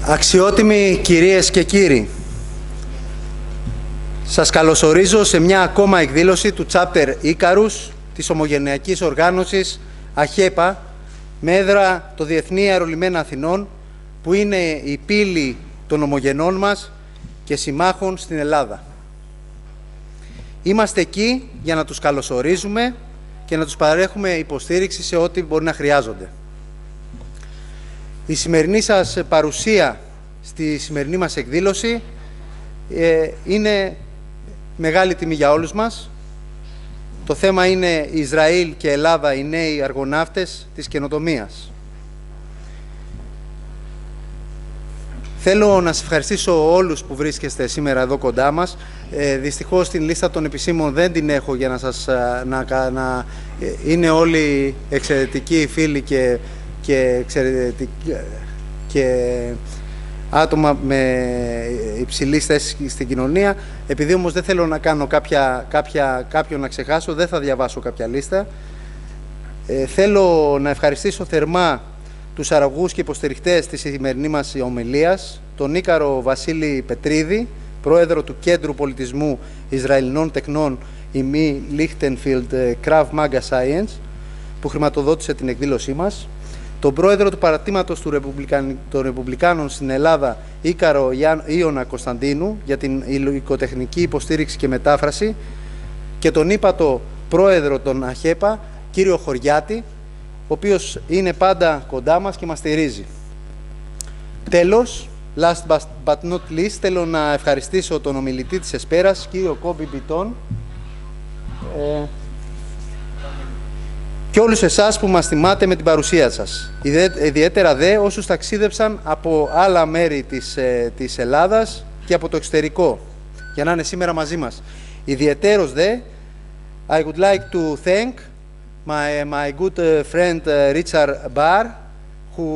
Αξιότιμοι κυρίες και κύριοι, σας καλωσορίζω σε μια ακόμα εκδήλωση του Chapter Icarus της ομογενειακής οργάνωσης AHEPA με έδρα το Διεθνή Αερολιμένα Αθηνών, που είναι η πύλη των ομογενών μας και συμμάχων στην Ελλάδα. Είμαστε εκεί για να τους καλωσορίζουμε και να τους παρέχουμε υποστήριξη σε ό,τι μπορεί να χρειάζονται. Η σημερινή σας παρουσία στη σημερινή μας εκδήλωση είναι μεγάλη τιμή για όλους μας. Το θέμα είναι Ισραήλ και Ελλάδα, οι νέοι αργοναύτες της καινοτομίας. Θέλω να σας ευχαριστήσω όλους που βρίσκεστε σήμερα εδώ κοντά μας. Δυστυχώς την λίστα των επισήμων δεν την έχω για να σας είναι όλοι εξαιρετικοί φίλοι και άτομα με υψηλή θέση στην κοινωνία. Επειδή όμως δεν θέλω να κάνω κάποιον να ξεχάσω, δεν θα διαβάσω κάποια λίστα. Θέλω να ευχαριστήσω θερμά τους αραγούς και υποστηριχτές της σημερινής μας ομιλίας, τον Ίκαρο Βασίλη Πετρίδη, πρόεδρο του Κέντρου Πολιτισμού Ισραηλινών, Τεχνών, Lichtenfeld, Krav, Maga, που χρηματοδότησε την εκδήλωσή μας, τον πρόεδρο του παρατήματος των Ρεπουμπλικάνων στην Ελλάδα, Ίκαρο Ιώνα Κωνσταντίνου, για την υλικοτεχνική υποστήριξη και μετάφραση, και τον ύπατο πρόεδρο των AHEPA, κύριο Χωριάτη, ο οποίος είναι πάντα κοντά μας και μας στηρίζει. Τέλος, last but not least, θέλω να ευχαριστήσω τον ομιλητή της Εσπέρας, κύριο Cobi Bitton, και όλους εσάς που μας τιμάτε με την παρουσία σας. Ιδιαίτερα δε όσους ταξίδεψαν από άλλα μέρη της Ελλάδας και από το εξωτερικό για να είναι σήμερα μαζί μας. Ιδιαιτέρως δε, I would like to thank my good friend Richard Barr, who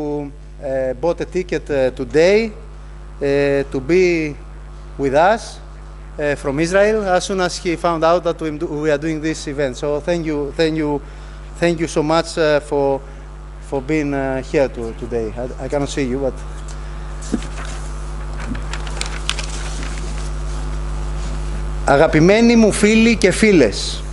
bought a ticket today to be with us from Israel as soon as he found out that we are doing this event. So thank you so much for being here today. I cannot see you, but αγαπημένοι μου φίλοι και φίλες,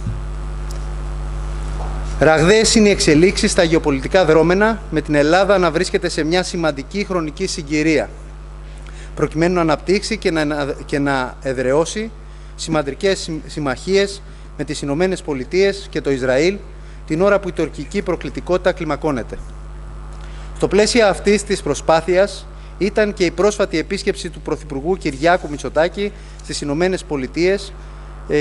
ραγδαίες είναι οι εξελίξεις στα γεωπολιτικά δρόμενα, με την Ελλάδα να βρίσκεται σε μια σημαντική χρονική συγκυρία, προκειμένου να αναπτύξει και να εδραιώσει σημαντικές συμμαχίες με τις Ηνωμένες Πολιτείες και το Ισραήλ, την ώρα που η τουρκική προκλητικότητα κλιμακώνεται. Στο πλαίσιο αυτής της προσπάθειας ήταν και η πρόσφατη επίσκεψη του Πρωθυπουργού Κυριάκου Μητσοτάκη στις Ηνωμένες Πολιτείες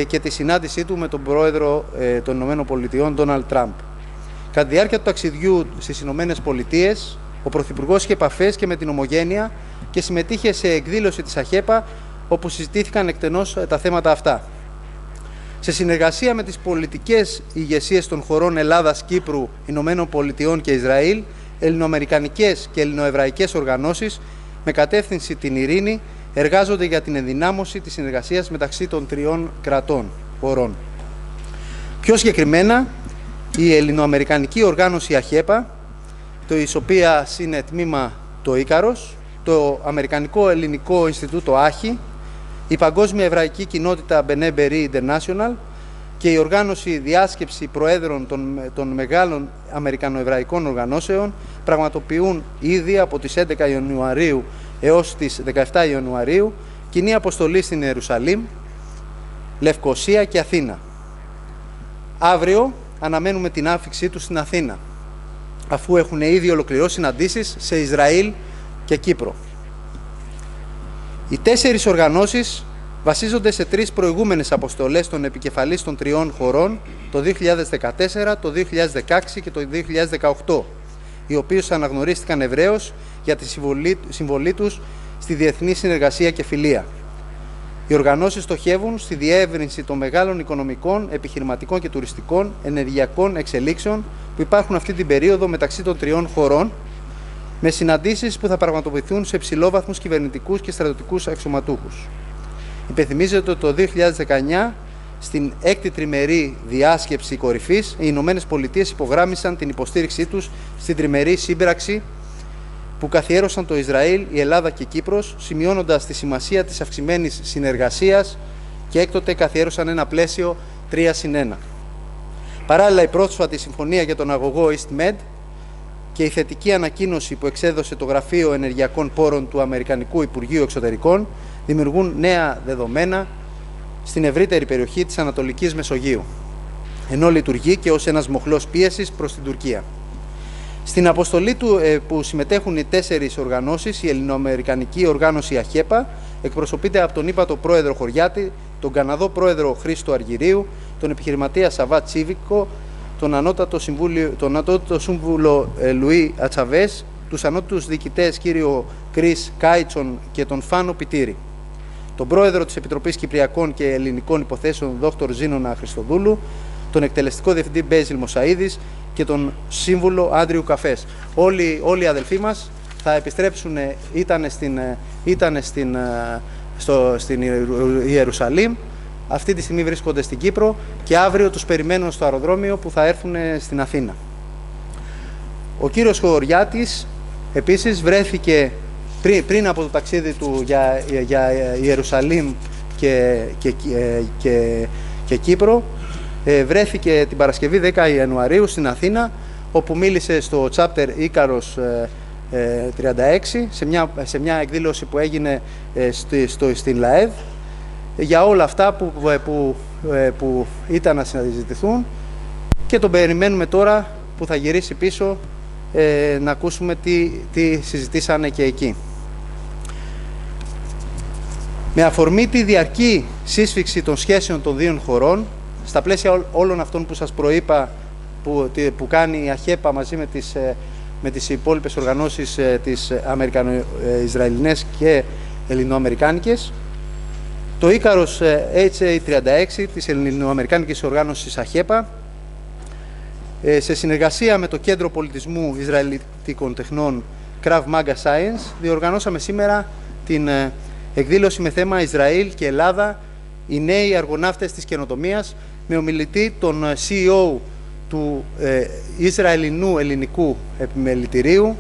και τη συνάντησή του με τον Πρόεδρο των Ηνωμένων Πολιτειών, Ντόναλντ Τραμπ. Κατά τη διάρκεια του ταξιδιού στις Ηνωμένες Πολιτείες, ο Πρωθυπουργός είχε επαφές και με την Ομογένεια και συμμετείχε σε εκδήλωση της AHEPA, όπου συζητήθηκαν εκτενώς τα θέματα αυτά. Σε συνεργασία με τις πολιτικές ηγεσίες των χωρών Ελλάδας, Κύπρου, Ηνωμένων Πολιτειών και Ισραήλ, ελληνοαμερικανικές και ελληνοεβραϊκές οργανώσεις με κατεύθυνση την ειρήνη εργάζονται για την ενδυνάμωση της συνεργασίας μεταξύ των τριών χωρών. Πιο συγκεκριμένα, η ελληνοαμερικανική οργάνωση AHEPA, της οποίας είναι τμήμα το Icarus, το Αμερικανικό Ελληνικό Ινστιτούτο AHI, η Παγκόσμια Εβραϊκή Κοινότητα B'nai B'rith International και η οργάνωση Διάσκεψη Προέδρων των Μεγάλων Αμερικανοεβραϊκών Οργανώσεων πραγματοποιούν ήδη από τις 11 Ιανουαρίου έως τις 17 Ιανουαρίου κοινή αποστολή στην Ιερουσαλήμ, Λευκοσία και Αθήνα. Αύριο αναμένουμε την άφιξή τους στην Αθήνα, αφού έχουν ήδη ολοκληρώσει συναντήσεις σε Ισραήλ και Κύπρο. Οι τέσσερις οργανώσεις βασίζονται σε τρεις προηγούμενες αποστολές των επικεφαλής των τριών χωρών το 2014, το 2016 και το 2018, οι οποίες αναγνωρίστηκαν ευρέως για τη συμβολή τους στη διεθνή συνεργασία και φιλία. Οι οργανώσεις στοχεύουν στη διεύρυνση των μεγάλων οικονομικών, επιχειρηματικών και τουριστικών ενεργειακών εξελίξεων που υπάρχουν αυτή την περίοδο μεταξύ των τριών χωρών, με συναντήσεις που θα πραγματοποιηθούν σε υψηλόβαθμους κυβερνητικούς και στρατιωτικούς αξιωματούχους. Υπενθυμίζεται ότι το 2019, στην 6η τριμερή διάσκεψη κορυφής, οι Ηνωμένες Πολιτείες υπογράμμισαν την υποστήριξή τους στην τριμερή σύμπραξη που καθιέρωσαν το Ισραήλ, η Ελλάδα και η Κύπρος, σημειώνοντας τη σημασία της αυξημένης συνεργασίας και έκτοτε καθιέρωσαν ένα πλαίσιο 3+1. Παράλληλα, η πρόσφατη συμφωνία για τον αγωγό EastMed και η θετική ανακοίνωση που εξέδωσε το Γραφείο Ενεργειακών Πόρων του Αμερικανικού Υπουργείου Εξωτερικών δημιουργούν νέα δεδομένα στην ευρύτερη περιοχή της Ανατολικής Μεσογείου, ενώ λειτουργεί και ως ένας μοχλός πίεσης προς την Τουρκία. Στην αποστολή του που συμμετέχουν οι 4 οργανώσεις, η ελληνοαμερικανική οργάνωση AHEPA εκπροσωπείται από τον ύπατο πρόεδρο Χωριάτη, τον Καναδό πρόεδρο Χρήστο Αργυρίου, τον επιχειρηματία Σαββά Τσίβικο, τον ανώτατο σύμβουλο Λουί Ατσαβές, τους ανώτατους διοικητές κύριο Κρίς Κάιτσον και τον Φάνο Πιτήρη, τον πρόεδρο της Επιτροπής Κυπριακών και Ελληνικών Υποθέσεων Δόκτωρ Ζήνονα Χριστοδούλου, τον εκτελεστικό διευθυντή Μπέζιλ Μοσαΐδης και τον σύμβουλο Άντριου Καφές. Όλοι οι αδελφοί μας θα επιστρέψουν, ήταν στην Ιερουσαλήμ, αυτή τη στιγμή βρίσκονται στην Κύπρο και αύριο τους περιμένουν στο αεροδρόμιο που θα έρθουν στην Αθήνα. Ο κύριος Χωριάτης επίσης βρέθηκε πριν από το ταξίδι του για Ιερουσαλήμ και Κύπρο, βρέθηκε την Παρασκευή 10 Ιανουαρίου στην Αθήνα, όπου μίλησε στο Chapter Icarus 36 σε μια εκδήλωση που έγινε στην ΛΑΕΔ για όλα αυτά που ήταν να συζητηθούν, και τον περιμένουμε τώρα που θα γυρίσει πίσω να ακούσουμε τι συζητήσανε και εκεί. Με αφορμή τη διαρκή σύσφιξη των σχέσεων των δύο χωρών, στα πλαίσια όλων αυτών που σας προείπα που κάνει η AHEPA μαζί με τις υπόλοιπες οργανώσεις τις Αμερικανο-Ισραηλινές και Ελληνοαμερικάνικες, το Icarus HA36 της Ελληνοαμερικάνικης οργάνωσης AHEPA, σε συνεργασία με το Κέντρο Πολιτισμού Ισραηλικών Τεχνών Krav Maga Science, διοργανώσαμε σήμερα την εκδήλωση με θέμα Ισραήλ και Ελλάδα, οι νέοι αργοναύτες της καινοτομίας, με ομιλητή τον CEO του Ισραηλινού Ελληνικού Επιμελητηρίου,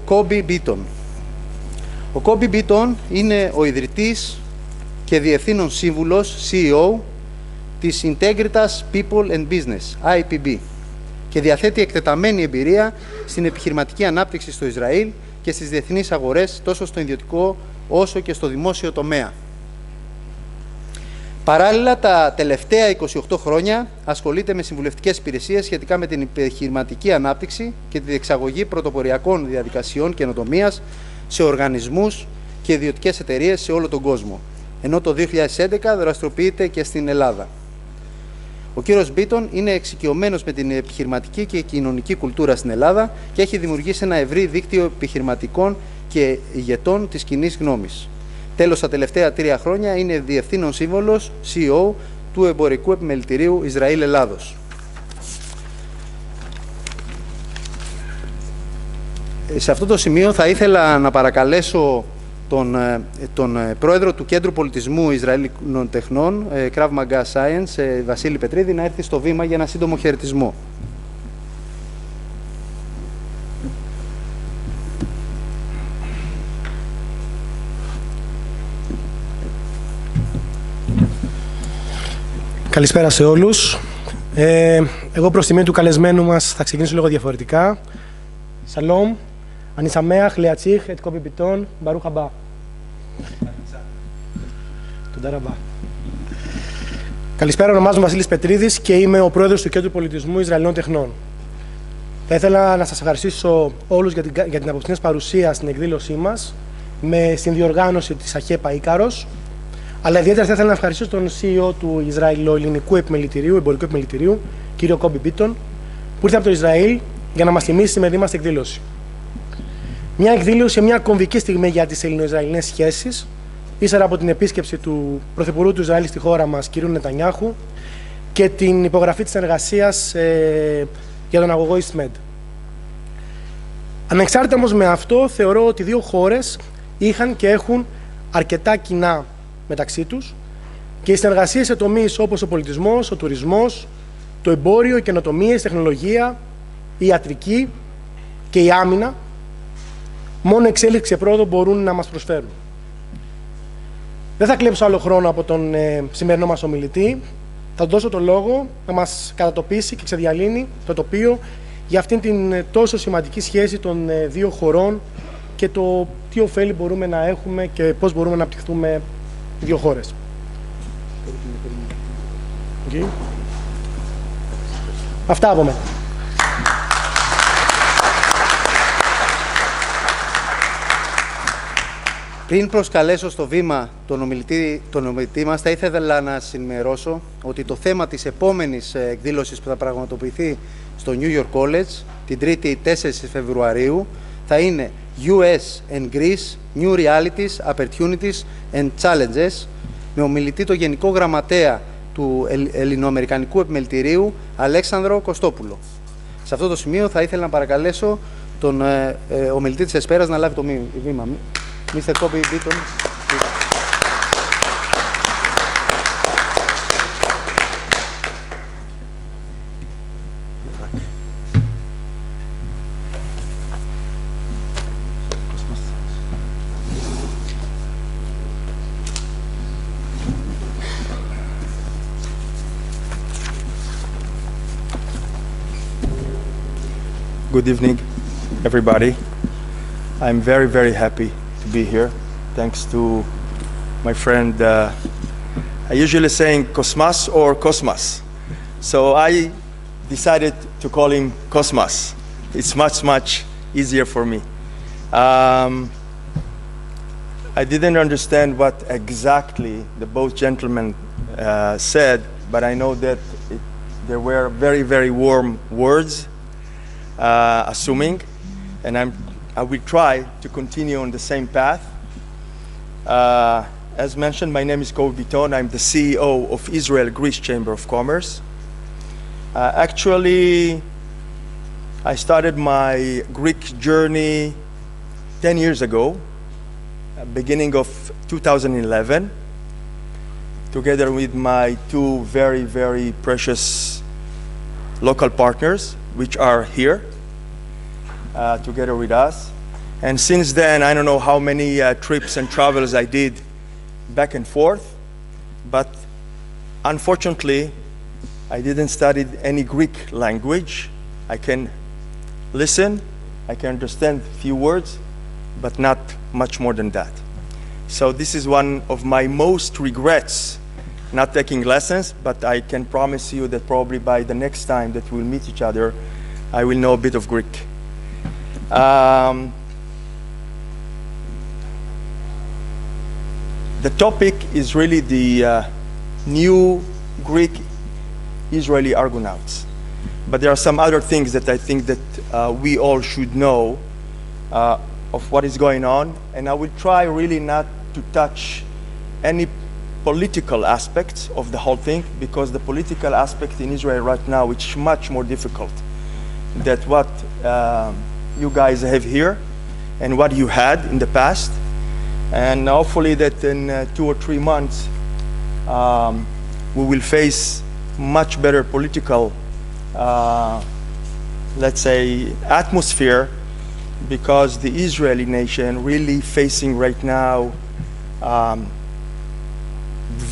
Cobi Bitton. Ο Cobi Bitton είναι ο ιδρυτής και διευθύνων σύμβουλος CEO της Integritas People and Business, IPB, και διαθέτει εκτεταμένη εμπειρία στην επιχειρηματική ανάπτυξη στο Ισραήλ και στις διεθνείς αγορές, τόσο στο ιδιωτικό όσο και στο δημόσιο τομέα. Παράλληλα, τα τελευταία 28 χρόνια ασχολείται με συμβουλευτικές υπηρεσίες σχετικά με την επιχειρηματική ανάπτυξη και τη διεξαγωγή πρωτοποριακών διαδικασιών καινοτομίας σε οργανισμούς και ιδιωτικές εταιρείες σε όλο τον κόσμο, ενώ το 2011 δραστηριοποιείται και στην Ελλάδα. Ο κύριος Μπίτον είναι εξοικειωμένος με την επιχειρηματική και κοινωνική κουλτούρα στην Ελλάδα και έχει δημιουργήσει ένα ευρύ δίκτυο επιχειρηματικών και ηγετών της κοινής γνώμης. Τέλος, τα τελευταία 3 χρόνια είναι διευθύνων σύμβολος CEO του Εμπορικού Επιμελητηρίου Ισραήλ-Ελλάδος. Σε αυτό το σημείο θα ήθελα να παρακαλέσω τον πρόεδρο του Κέντρου Πολιτισμού Ισραηλινών Τεχνών, Krav Maga Science, Βασίλη Πετρίδη, να έρθει στο βήμα για ένα σύντομο χαιρετισμό. Καλησπέρα σε όλους. Εγώ προς τιμή του καλεσμένου μας θα ξεκινήσω λίγο διαφορετικά. Σαλόμ, אני שמח להציג את קובי ביטון, ברוך הבא. תודה רבה. Καλησπέρα, ονομάζομαι Βασίλης Πετρίδης και είμαι ο πρόεδρος του Κέντρου Πολιτισμού Ισραηλινών Τεχνών. Θα ήθελα να σας ευχαριστήσω όλους για την απόψινή παρουσία στην εκδήλωσή μας με συνδιοργάνωση της AHEPA Icarus, αλλά ιδιαίτερα θα ήθελα να ευχαριστήσω τον CEO του Ισραηλο-Ελληνικού Επιμελητηρίου, Εμπορικού Επιμελητηρίου, κύριο Cobi Bitton, που ήρθε από το Ισραήλ για να μας τιμήσει τη σημερινή μας εκδήλωση. Μια εκδήλωση σε μια κομβική στιγμή για τις ελληνο-ισραηλινές σχέσεις, ύστερα από την επίσκεψη του Πρωθυπουργού του Ισραήλ στη χώρα μας, κ. Νετανιάχου, και την υπογραφή της συνεργασίας για τον αγωγό EastMed. Ανεξάρτητα όμως με αυτό, θεωρώ ότι οι δύο χώρες είχαν και έχουν αρκετά κοινά μεταξύ τους και οι συνεργασίες σε τομείς όπως ο πολιτισμός, ο τουρισμός, το εμπόριο, οι καινοτομίες, η τεχνολογία, η ιατρική και η άμυνα μόνο εξέλιξη και πρόοδο μπορούν να μας προσφέρουν. Δεν θα κλέψω άλλο χρόνο από τον σημερινό μας ομιλητή. Θα του δώσω το λόγο να μας κατατοπίσει και ξεδιαλύνει το τοπίο για αυτήν την τόσο σημαντική σχέση των δύο χωρών και το τι ωφέλη μπορούμε να έχουμε και πώς μπορούμε να αναπτυχθούμε οι δύο χώρες. Okay. Αυτά από μένα. Πριν προσκαλέσω στο βήμα τον ομιλητή μας, θα ήθελα να συνημερώσω ότι το θέμα της επόμενης εκδήλωσης που θα πραγματοποιηθεί στο New York College την 3η 4 Φεβρουαρίου θα είναι US and Greece, New Realities, Opportunities and Challenges, με ομιλητή το Γενικό Γραμματέα του Ελληνοαμερικανικού Επιμελητηρίου Αλέξανδρο Κωστόπουλο. Σε αυτό το σημείο θα ήθελα να παρακαλέσω τον ομιλητή της Εσπέρας να λάβει το βήμα. Mr. Cobi Bitton. Good evening, everybody. I'm very, very happy to be here. Thanks to my friend. I usually saying Cosmas or Cosmas, so I decided to call him Cosmas. It's much easier for me. I didn't understand what exactly the both gentlemen said, but I know that there were very, very warm words. Assuming, and I will try to continue on the same path. As mentioned, my name is Cobi Bitton. I'm the CEO of Israel-Greece Chamber of Commerce. Actually, I started my Greek journey 10 years ago, beginning of 2011, together with my two very, very precious local partners, which are here together with us. And since then, I don't know how many trips and travels I did back and forth, but unfortunately, I didn't study any Greek language. I can listen, I can understand a few words, but not much more than that. So this is one of my most regrets, not taking lessons, but I can promise you that probably by the next time that we'll meet each other, I will know a bit of Greek. The topic is really the new Greek Israeli Argonauts. But there are some other things that I think that we all should know of what is going on, and I will try really not to touch any political aspects of the whole thing, because the political aspect in Israel right now is much more difficult than what you guys have here and what you had in the past. And hopefully that in 2 or 3 months we will face much better political let's say atmosphere, because the Israeli nation really facing right now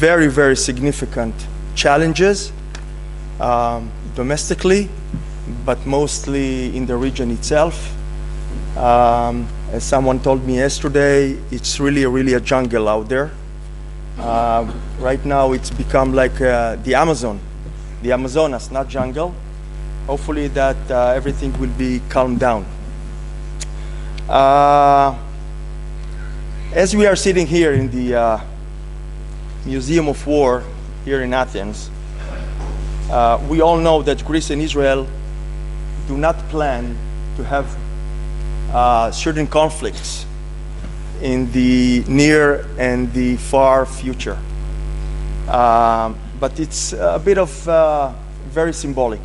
very, very significant challenges domestically, but mostly in the region itself. As someone told me yesterday, it's really a jungle out there. Right now it's become like the Amazonas, not jungle. Hopefully that everything will be calmed down. As we are sitting here in the Museum of War here in Athens, we all know that Greece and Israel do not plan to have certain conflicts in the near and the far future. But it's a bit of very symbolic.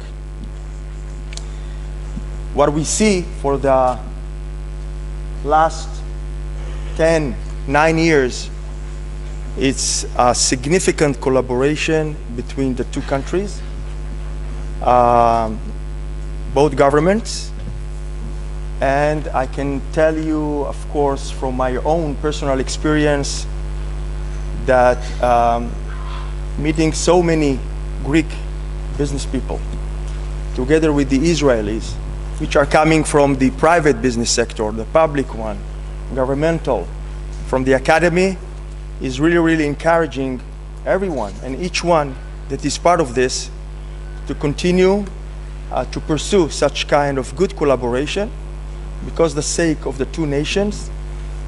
What we see for the last 9 years, it's a significant collaboration between the two countries, both governments, And I can tell you, of course, from my own personal experience that meeting so many Greek business people together with the Israelis, which are coming from the private business sector, the public one, governmental, from the academy, is really, really encouraging everyone and each one that is part of this to continue to pursue such kind of good collaboration because the sake of the two nations,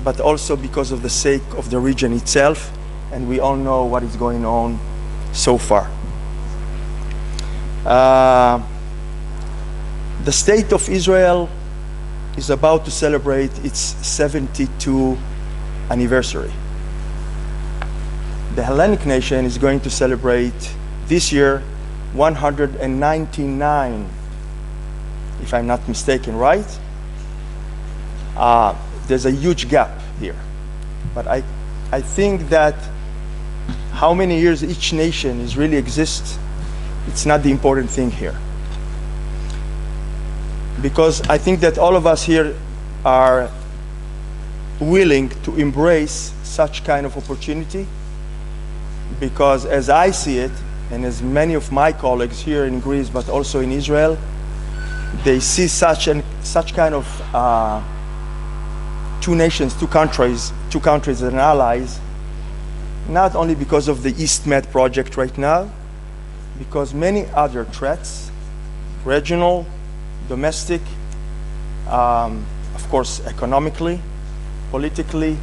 but also because of the sake of the region itself, and we all know what is going on so far. The state of Israel is about to celebrate its 72nd anniversary. The Hellenic nation is going to celebrate this year 199, if I'm not mistaken, right? There's a huge gap here. But I think that how many years each nation is really exists, it's not the important thing here. Because I think that all of us here are willing to embrace such kind of opportunity, because as I see it, and as many of my colleagues here in Greece, but also in Israel, they see such kind of two nations, two countries and allies, not only because of the East Med project right now, because many other threats, regional, domestic, of course, economically, politically,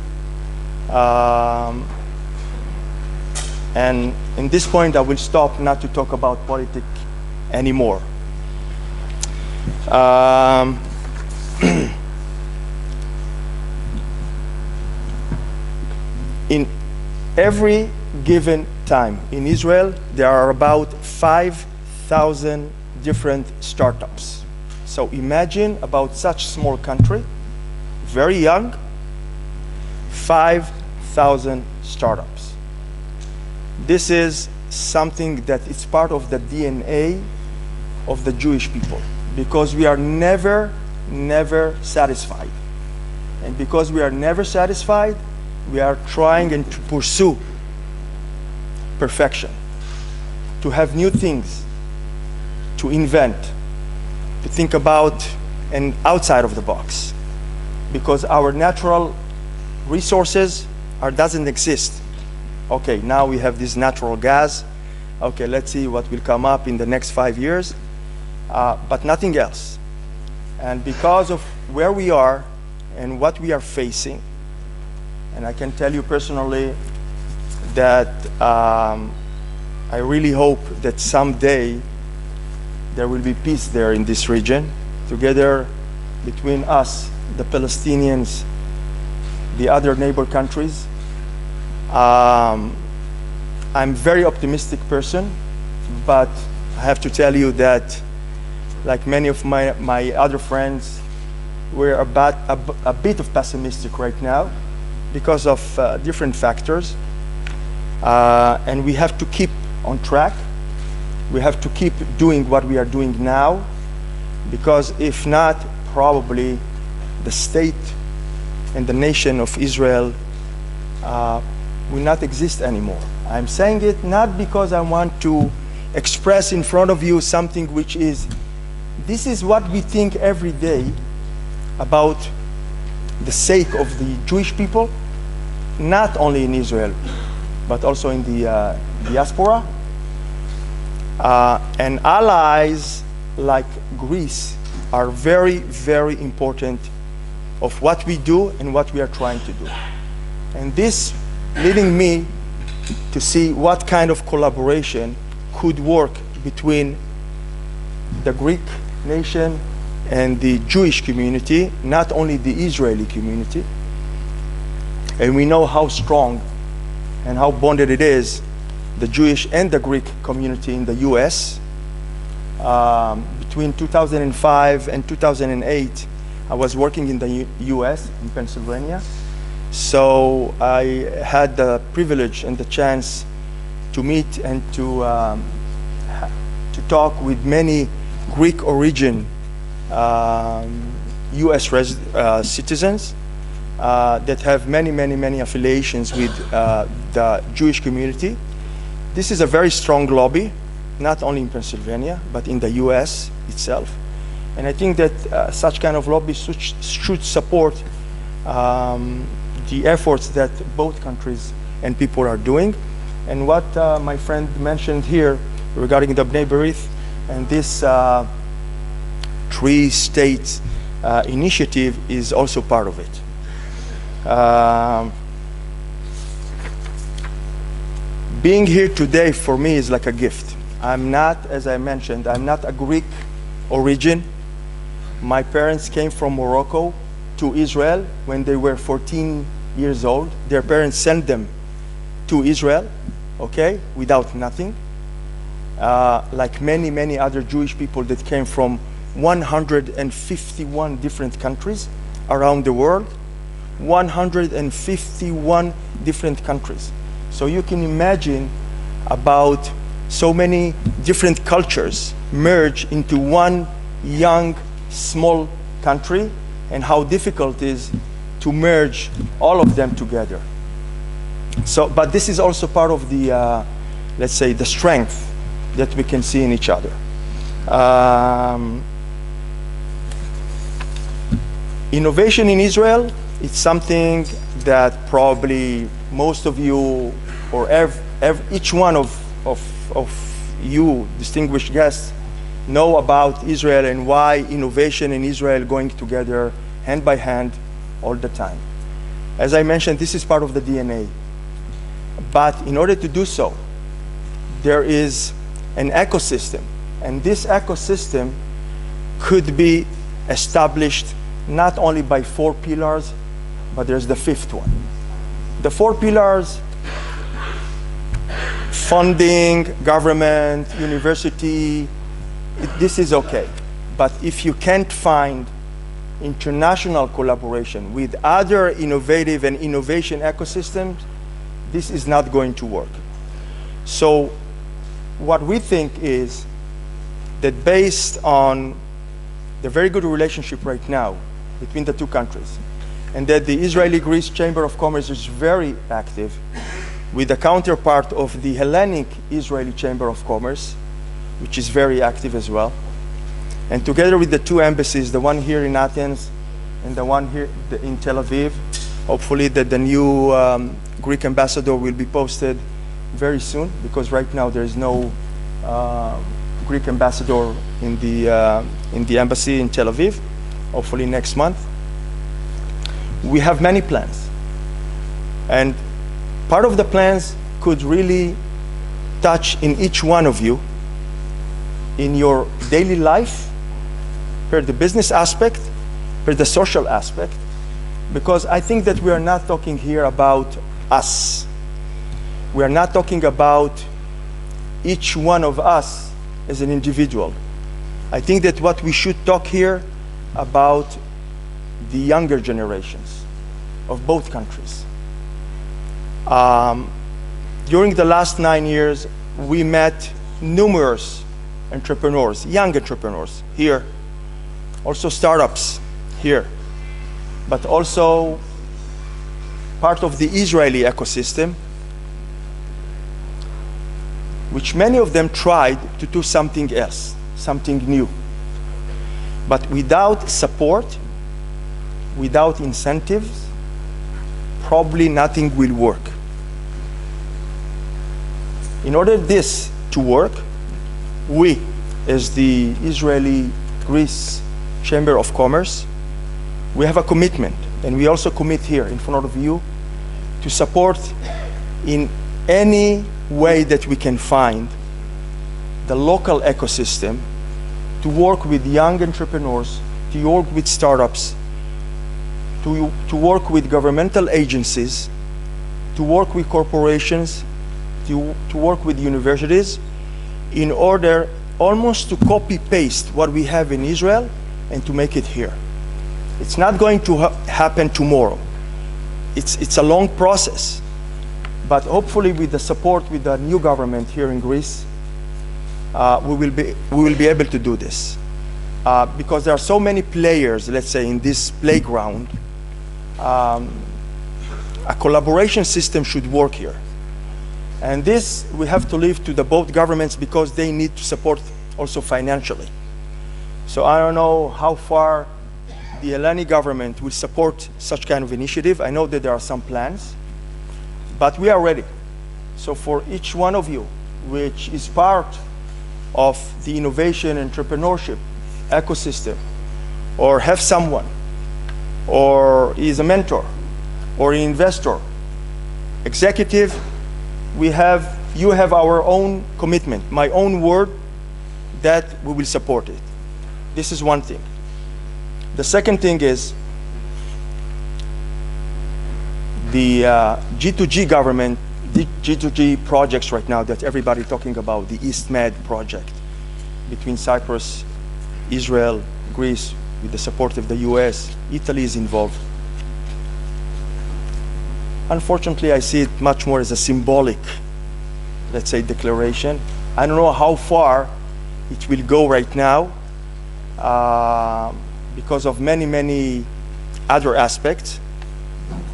and in this point I will stop not to talk about politics anymore. In every given time in Israel, there are about 5,000 different startups. So imagine about such small country, very young, 5,000 startups. This is something that is part of the DNA of the Jewish people, because we are never satisfied. And because we are never satisfied, we are trying and to pursue perfection, to have new things, to invent, to think about and outside of the box, because our natural resources doesn't exist. Okay, now we have this natural gas. Okay, let's see what will come up in the next 5 years, but nothing else. And because of where we are and what we are facing, and I can tell you personally that I really hope that someday there will be peace there in this region, together between us, the Palestinians, the other neighbor countries. I'm a very optimistic person, but I have to tell you that, like many of my other friends, we're a bit of pessimistic right now because of different factors. And we have to keep on track. We have to keep doing what we are doing now, because if not, probably the state and the nation of Israel will not exist anymore. I'm saying it not because I want to express in front of you something which is, this is what we think every day about the sake of the Jewish people, not only in Israel, but also in the diaspora. And allies like Greece are very, very important of what we do and what we are trying to do. And this leading me to see what kind of collaboration could work between the Greek nation and the Jewish community, not only the Israeli community. And we know how strong and how bonded it is, the Jewish and the Greek community in the US. Between 2005 and 2008, I was working in the US, in Pennsylvania. So I had the privilege and the chance to meet and to talk with many Greek origin US citizens that have many affiliations with the Jewish community. This is a very strong lobby, not only in Pennsylvania, but in the US itself. And I think that such kind of lobby should support the efforts that both countries and people are doing. And what my friend mentioned here regarding the Bnei Berith and this 3-state initiative is also part of it. Being here today for me is like a gift. I'm not, as I mentioned, I'm not a Greek origin. My parents came from Morocco to Israel when they were 14 years old. Their parents sent them to Israel, okay, without nothing. Like many other Jewish people that came from 151 different countries around the world. 151 different countries. So you can imagine about so many different cultures merge into one young, small country, and how difficult it is to merge all of them together. So, but this is also part of the, let's say, the strength that we can see in each other. Innovation in Israel, it's something that probably most of you, or each one of you, distinguished guests, know about Israel and why innovation and Israel going together hand by hand all the time. As I mentioned, this is part of the DNA. But in order to do so, there is an ecosystem, and this ecosystem could be established not only by 4 pillars, but there's the 5th one. The 4 pillars: funding, government, university, this is okay. But if you can't find international collaboration with other innovative and innovation ecosystems, this is not going to work. So what we think is that based on the very good relationship right now between the two countries, and that the Israeli-Greece Chamber of Commerce is very active with the counterpart of the Hellenic Israeli Chamber of Commerce, which is very active as well. And together with the 2 embassies, the one here in Athens and the one here in Tel Aviv, hopefully that the new Greek ambassador will be posted very soon, because right now there is no Greek ambassador in the embassy in Tel Aviv, hopefully next month. We have many plans. And part of the plans could really touch in each one of you in your daily life, per the business aspect, per the social aspect, because I think that we are not talking here about us. We are not talking about each one of us as an individual. I think that what we should talk here about the younger generations of both countries. During the last 9 years, we met numerous entrepreneurs, young entrepreneurs here, also startups here, but also part of the Israeli ecosystem, which many of them tried to do something else, something new. But without support, without incentives, probably nothing will work. In order this to work, we, as the Israeli-Greece Chamber of Commerce, we have a commitment, and we also commit here in front of you to support in any way that we can find the local ecosystem, to work with young entrepreneurs, to work with startups, to work with governmental agencies, to work with corporations, to work with universities, in order almost to copy-paste what we have in Israel and to make it here. It's not going to happen tomorrow. It's a long process. But hopefully with the support with the new government here in Greece, we will be able to do this. because there are so many players, let's say, in this playground, a collaboration system should work here. And this we have to leave to the both governments because they need to support also financially. So I don't know how far the Eleni government will support such kind of initiative. I know that there are some plans, but we are ready. So for each one of you, which is part of the innovation entrepreneurship ecosystem, or have someone, or is a mentor, or an investor, executive, you have our own commitment, my own word that we will support it. This is one thing. The second thing is the G2G government, the G2G projects right now that everybody talking about, the East Med project between Cyprus, Israel, Greece, with the support of the US, Italy is involved. Unfortunately, I see it much more as a symbolic, let's say, declaration. I don't know how far it will go right now because of many, many other aspects.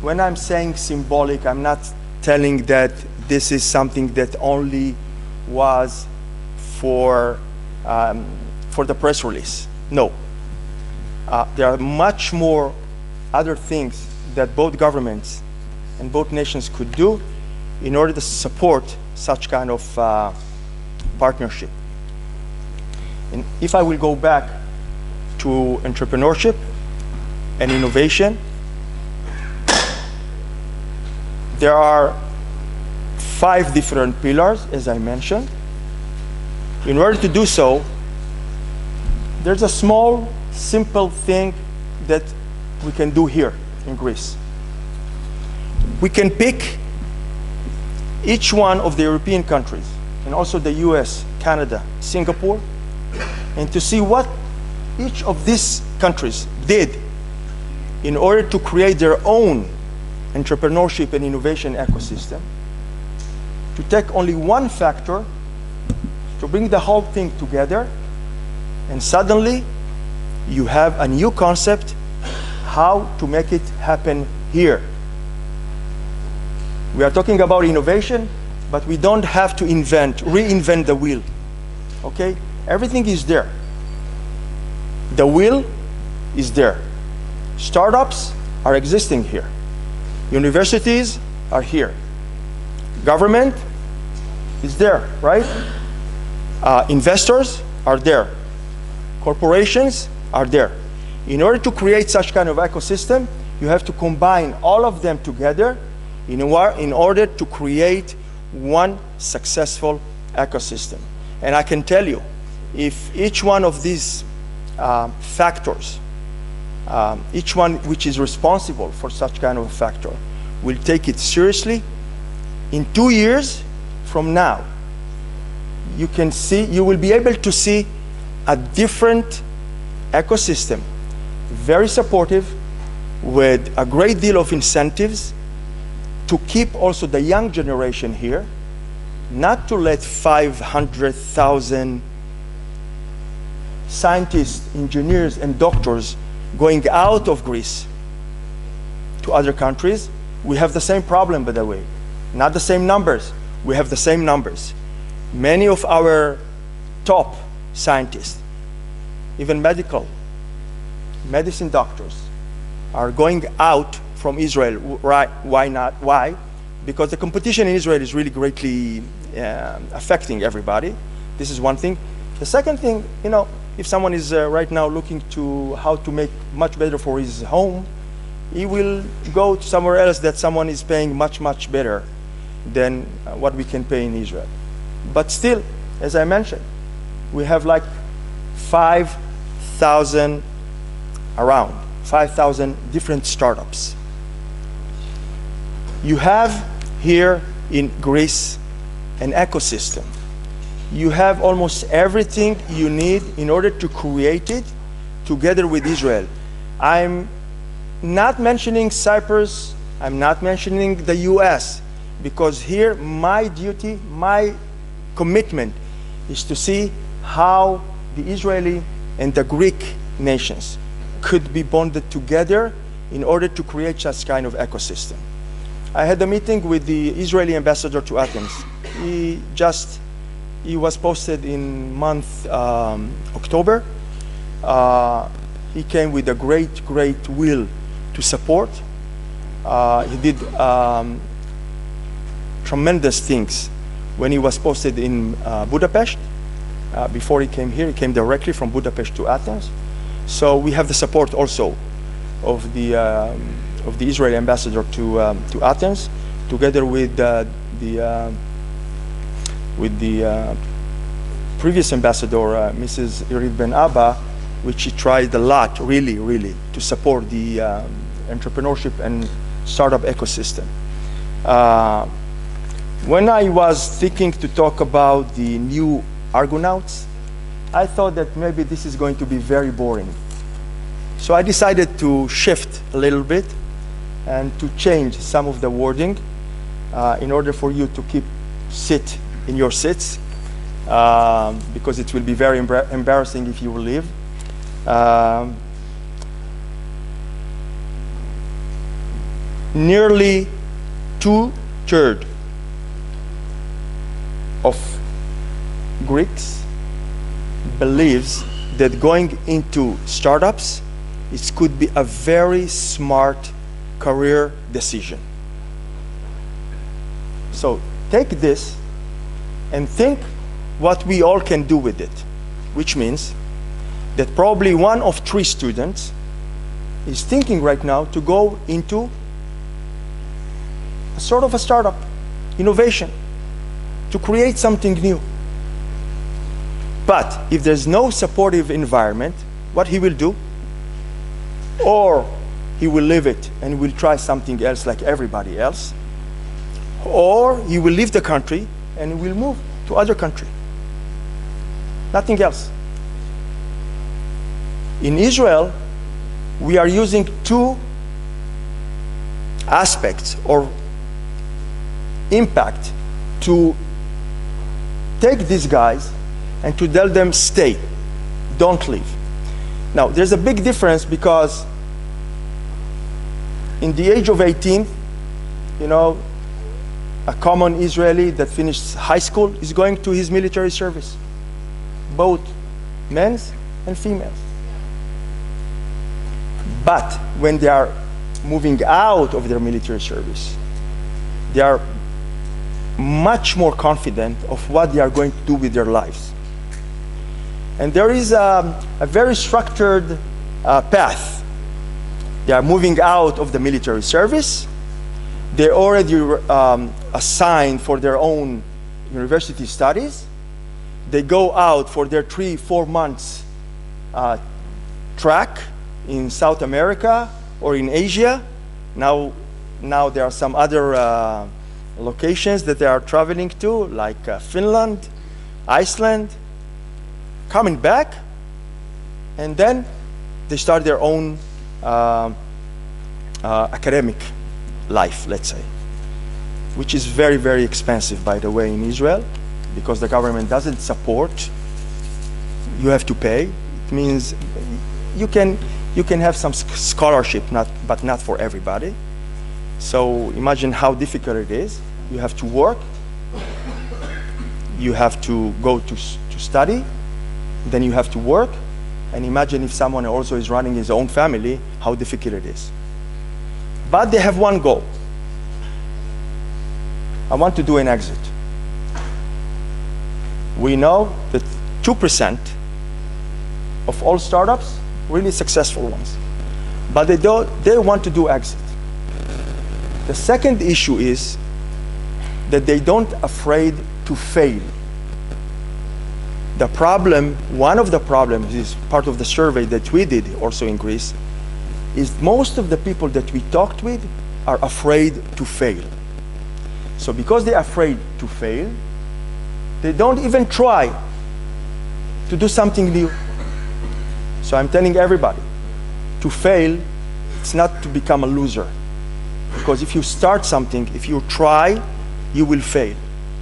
When I'm saying symbolic, I'm not telling that this is something that only was for the press release. No. There are much more other things that both governments and both nations could do in order to support such kind of partnership. And if I will go back to entrepreneurship and innovation, there are 5 different pillars, as I mentioned. In order to do so, there's a small, simple thing that we can do here in Greece. We can pick each one of the European countries, and also the US, Canada, Singapore, and to see what each of these countries did in order to create their own entrepreneurship and innovation ecosystem, to take only one factor, to bring the whole thing together, and suddenly you have a new concept how to make it happen here. We are talking about innovation, but we don't have to reinvent the wheel. Okay? Everything is there. The wheel is there. Startups are existing here. Universities are here. Government is there, right? Investors are there. Corporations are there. In order to create such kind of ecosystem, you have to combine all of them together in order to create one successful ecosystem. And I can tell you, if each one of these factors, each one which is responsible for such kind of a factor, will take it seriously, in 2 years from now, you will be able to see a different ecosystem, very supportive, with a great deal of incentives to keep also the young generation here, not to let 500,000 scientists, engineers, and doctors going out of Greece to other countries. We have the same problem, by the way. Not the same numbers. We have the same numbers. Many of our top scientists, even medicine doctors, are going out from Israel. Right? Why not? Why? Because the competition in Israel is really greatly affecting everybody. This is one thing. The second thing, if someone is right now looking to how to make much better for his home, he will go to somewhere else that someone is paying much, much better than what we can pay in Israel. But still, as I mentioned, we have like 5,000 different startups. You have here in Greece an ecosystem. You have almost everything you need in order to create it together with Israel. I'm not mentioning Cyprus, I'm not mentioning the US, because here my duty, my commitment is to see how the Israeli and the Greek nations could be bonded together in order to create such kind of ecosystem. I had a meeting with the Israeli ambassador to Athens. He was posted in month October. He came with a great will to support. He did tremendous things when he was posted in Budapest. Before he came here, he came directly from Budapest to Athens. So we have the support also of the Israeli ambassador to Athens, together with the previous ambassador, Mrs. Irit Ben Abba, which she tried a lot, really, to support the entrepreneurship and startup ecosystem. When I was thinking to talk about the new Argonauts, I thought that maybe this is going to be very boring. So I decided to shift a little bit and to change some of the wording in order for you to sit in your seats, because it will be very embarrassing if you will leave. Nearly 2/3 of Greeks believes that going into startups could be a very smart career decision. So take this and think what we all can do with it, which means that probably 1 of 3 students is thinking right now to go into a sort of a startup, innovation, to create something new. But if there's no supportive environment, what he will do? Or he will leave it and will try something else like everybody else, or he will leave the country and will move to other country. Nothing else. In Israel, we are using 2 aspects or impact to take these guys and to tell them stay, don't leave. Now, there's a big difference, because in the age of 18, you know, a common Israeli that finished high school is going to his military service, both men's and females. But when they are moving out of their military service, they are much more confident of what they are going to do with their lives. And there is a very structured path. They are moving out of the military service. They're already assigned for their own university studies. They go out for their 3-4 months track in South America or in Asia. Now there are some other locations that they are traveling to, like Finland, Iceland, coming back, and then they start their own academic life, let's say, which is very, very expensive, by the way, in Israel, because the government doesn't support. You have to pay. It means you can have some scholarship, but not for everybody. So imagine how difficult it is. You have to work, you have to go to study, then you have to work, and imagine if someone also is running his own family, how difficult it is. But they have one goal. I want to do an exit. We know that 2% of all startups, really successful ones, but they want to do exit. The second issue is that they don't afraid to fail. The problem, one of the problems, is part of the survey that we did also in Greece, is most of the people that we talked with are afraid to fail. So because they're afraid to fail, they don't even try to do something new. So I'm telling everybody, to fail, it's not to become a loser. Because if you start something, if you try, you will fail.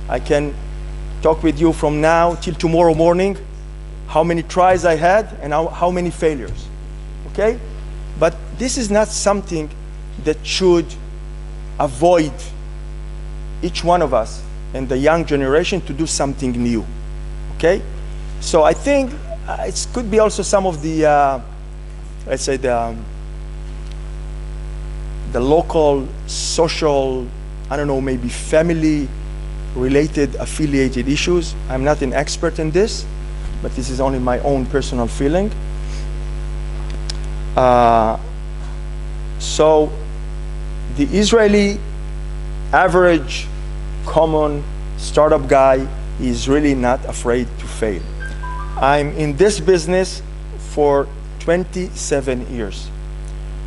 I can talk with you from now till tomorrow morning how many tries I had, and how many failures. Okay? But this is not something that should avoid each one of us and the young generation to do something new. Okay? So I think it could be also some of the, let's say, the local social, I don't know, maybe family-related, affiliated issues. I'm not an expert in this, but this is only my own personal feeling. So the Israeli average common startup guy is really not afraid to fail. I'm in this business for 27 years.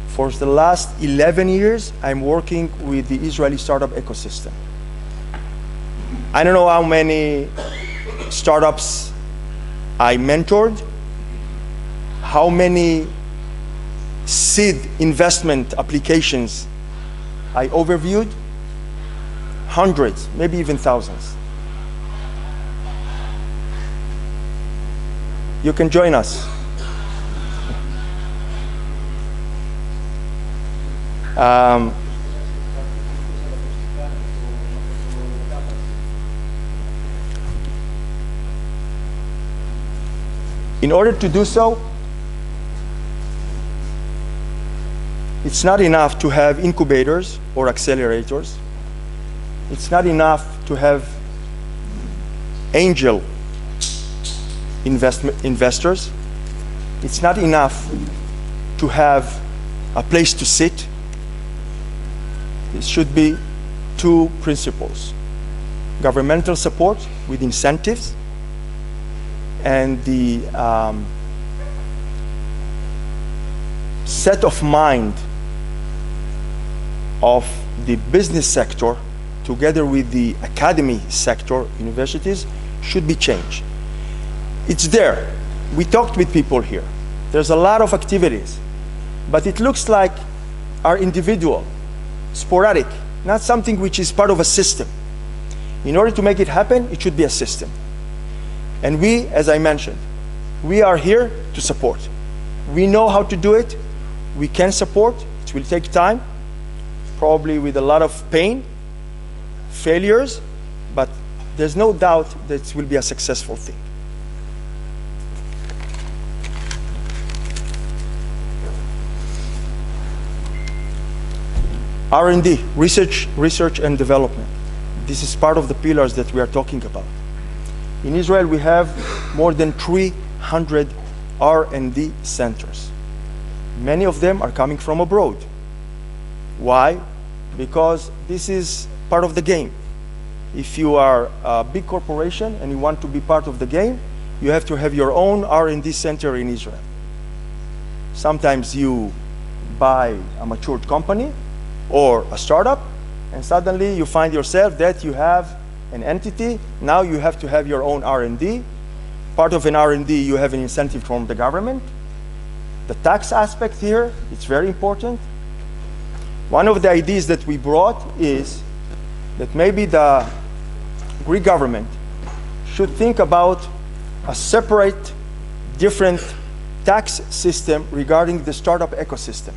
For the last 11 years, I'm working with the Israeli startup ecosystem. I don't know how many startups I mentored, how many seed investment applications I overviewed, hundreds, maybe even thousands. You can join us. In order to do so, it's not enough to have incubators or accelerators. It's not enough to have angel investors. It's not enough to have a place to sit. It should be two principles: governmental support with incentives, and the set of mind of the business sector together with the academy sector, universities, should be changed. It's there. We talked with people here. There's a lot of activities, but it looks like are individual, sporadic, not something which is part of a system. In order to make it happen, it should be a system. And we, as I mentioned, we are here to support. We know how to do it. We can support. It will take time, probably with a lot of pain, failures, but there's no doubt that it will be a successful thing. R&D, research and development. This is part of the pillars that we are talking about. In Israel, we have more than 300 R&D centers. Many of them are coming from abroad. Why? Because this is part of the game. If you are a big corporation and you want to be part of the game, you have to have your own R&D center in Israel. Sometimes you buy a matured company or a startup, and suddenly you find yourself that you have an entity. Now you have to have your own R&D. Part of an R&D, you have an incentive from the government. The tax aspect here, it's very important. One of the ideas that we brought is that maybe the Greek government should think about a separate, different tax system regarding the startup ecosystem.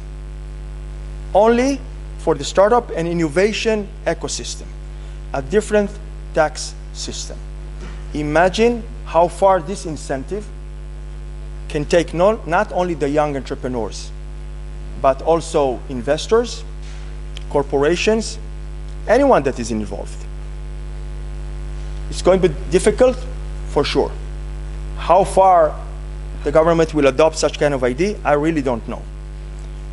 Only for the startup and innovation ecosystem, a different tax system. Imagine how far this incentive can take not only the young entrepreneurs, but also investors, corporations, anyone that is involved. It's going to be difficult, for sure. How far the government will adopt such kind of idea, I really don't know.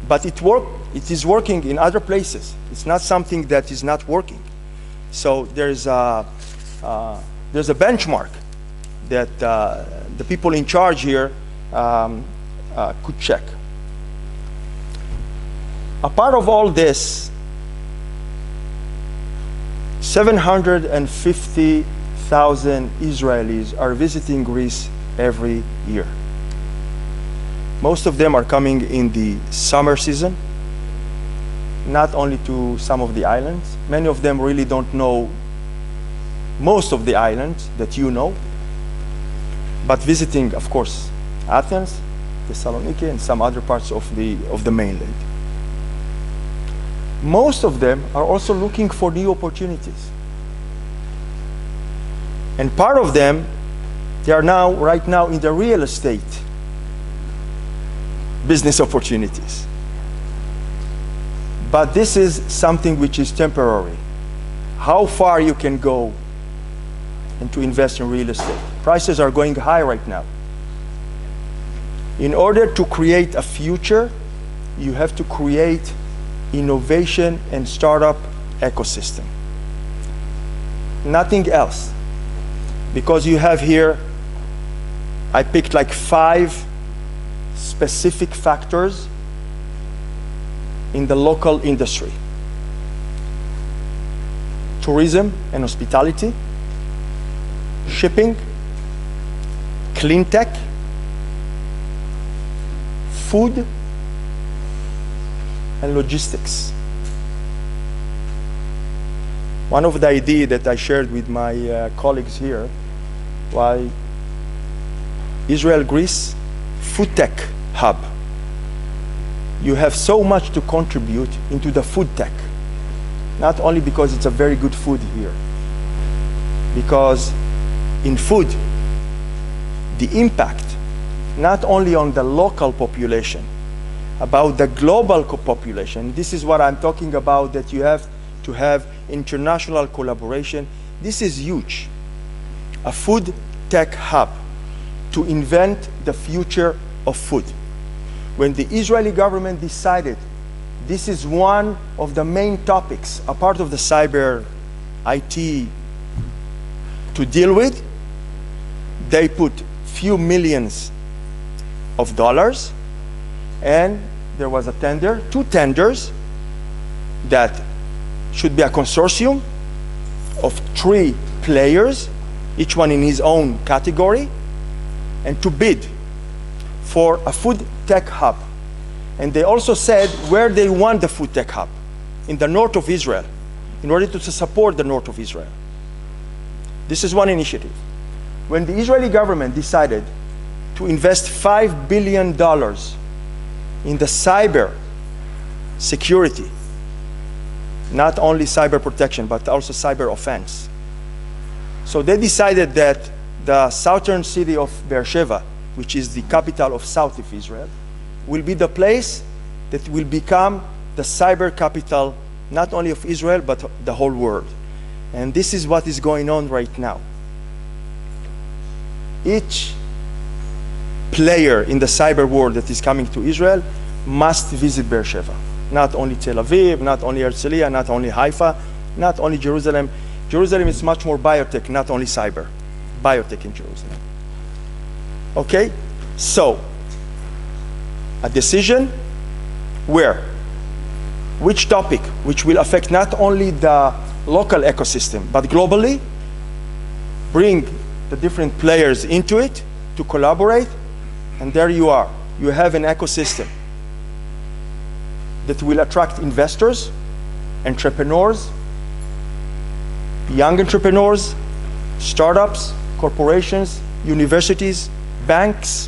But it is working in other places. It's not something that is not working. So there's a benchmark that the people in charge here could check. A part of all this, 750,000 Israelis are visiting Greece every year. Most of them are coming in the summer season, not only to some of the islands. Many of them really don't know most of the islands that you know. but visiting, of course, Athens, Thessaloniki, and some other parts of the mainland. Most of them are also looking for new opportunities. And part of them, they are right now in the real estate business opportunities. But this is something which is temporary. How far you can go and to invest in real estate. Prices are going high right now. In order to create a future, you have to create innovation and startup ecosystem. Nothing else. Because you have here, I picked like 5 specific factors in the local industry. Tourism and hospitality, shipping, clean tech, food, and logistics. One of the ideas that I shared with my colleagues here was Israel-Greece food tech hub. You have so much to contribute into the food tech, not only because it's a very good food here, because in food, the impact, not only on the local population, about the global population. This is what I'm talking about, that you have to have international collaboration. This is huge. A food tech hub to invent the future of food. When the Israeli government decided this is one of the main topics, a part of the cyber IT to deal with, they put few millions of dollars, and there was a tender, 2 tenders that should be a consortium of 3 players, each one in his own category, and to bid for a food tech hub. And they also said where they want the food tech hub, in the north of Israel, in order to support the north of Israel. This is one initiative. When the Israeli government decided to invest $5 billion in the cyber security, not only cyber protection, but also cyber offense. So they decided that the southern city of Beersheba, which is the capital of south of Israel, will be the place that will become the cyber capital, not only of Israel, but the whole world. And this is what is going on right now. Each player in the cyber world that is coming to Israel must visit Beersheba. Not only Tel Aviv, not only Herzliya, not only Haifa, not only Jerusalem. Jerusalem is much more biotech, not only cyber. Biotech in Jerusalem. Okay? So, a decision where? Which topic, which will affect not only the local ecosystem, but globally, bring the different players into it to collaborate, and there you are. You have an ecosystem that will attract investors, entrepreneurs, young entrepreneurs, startups, corporations, universities, banks,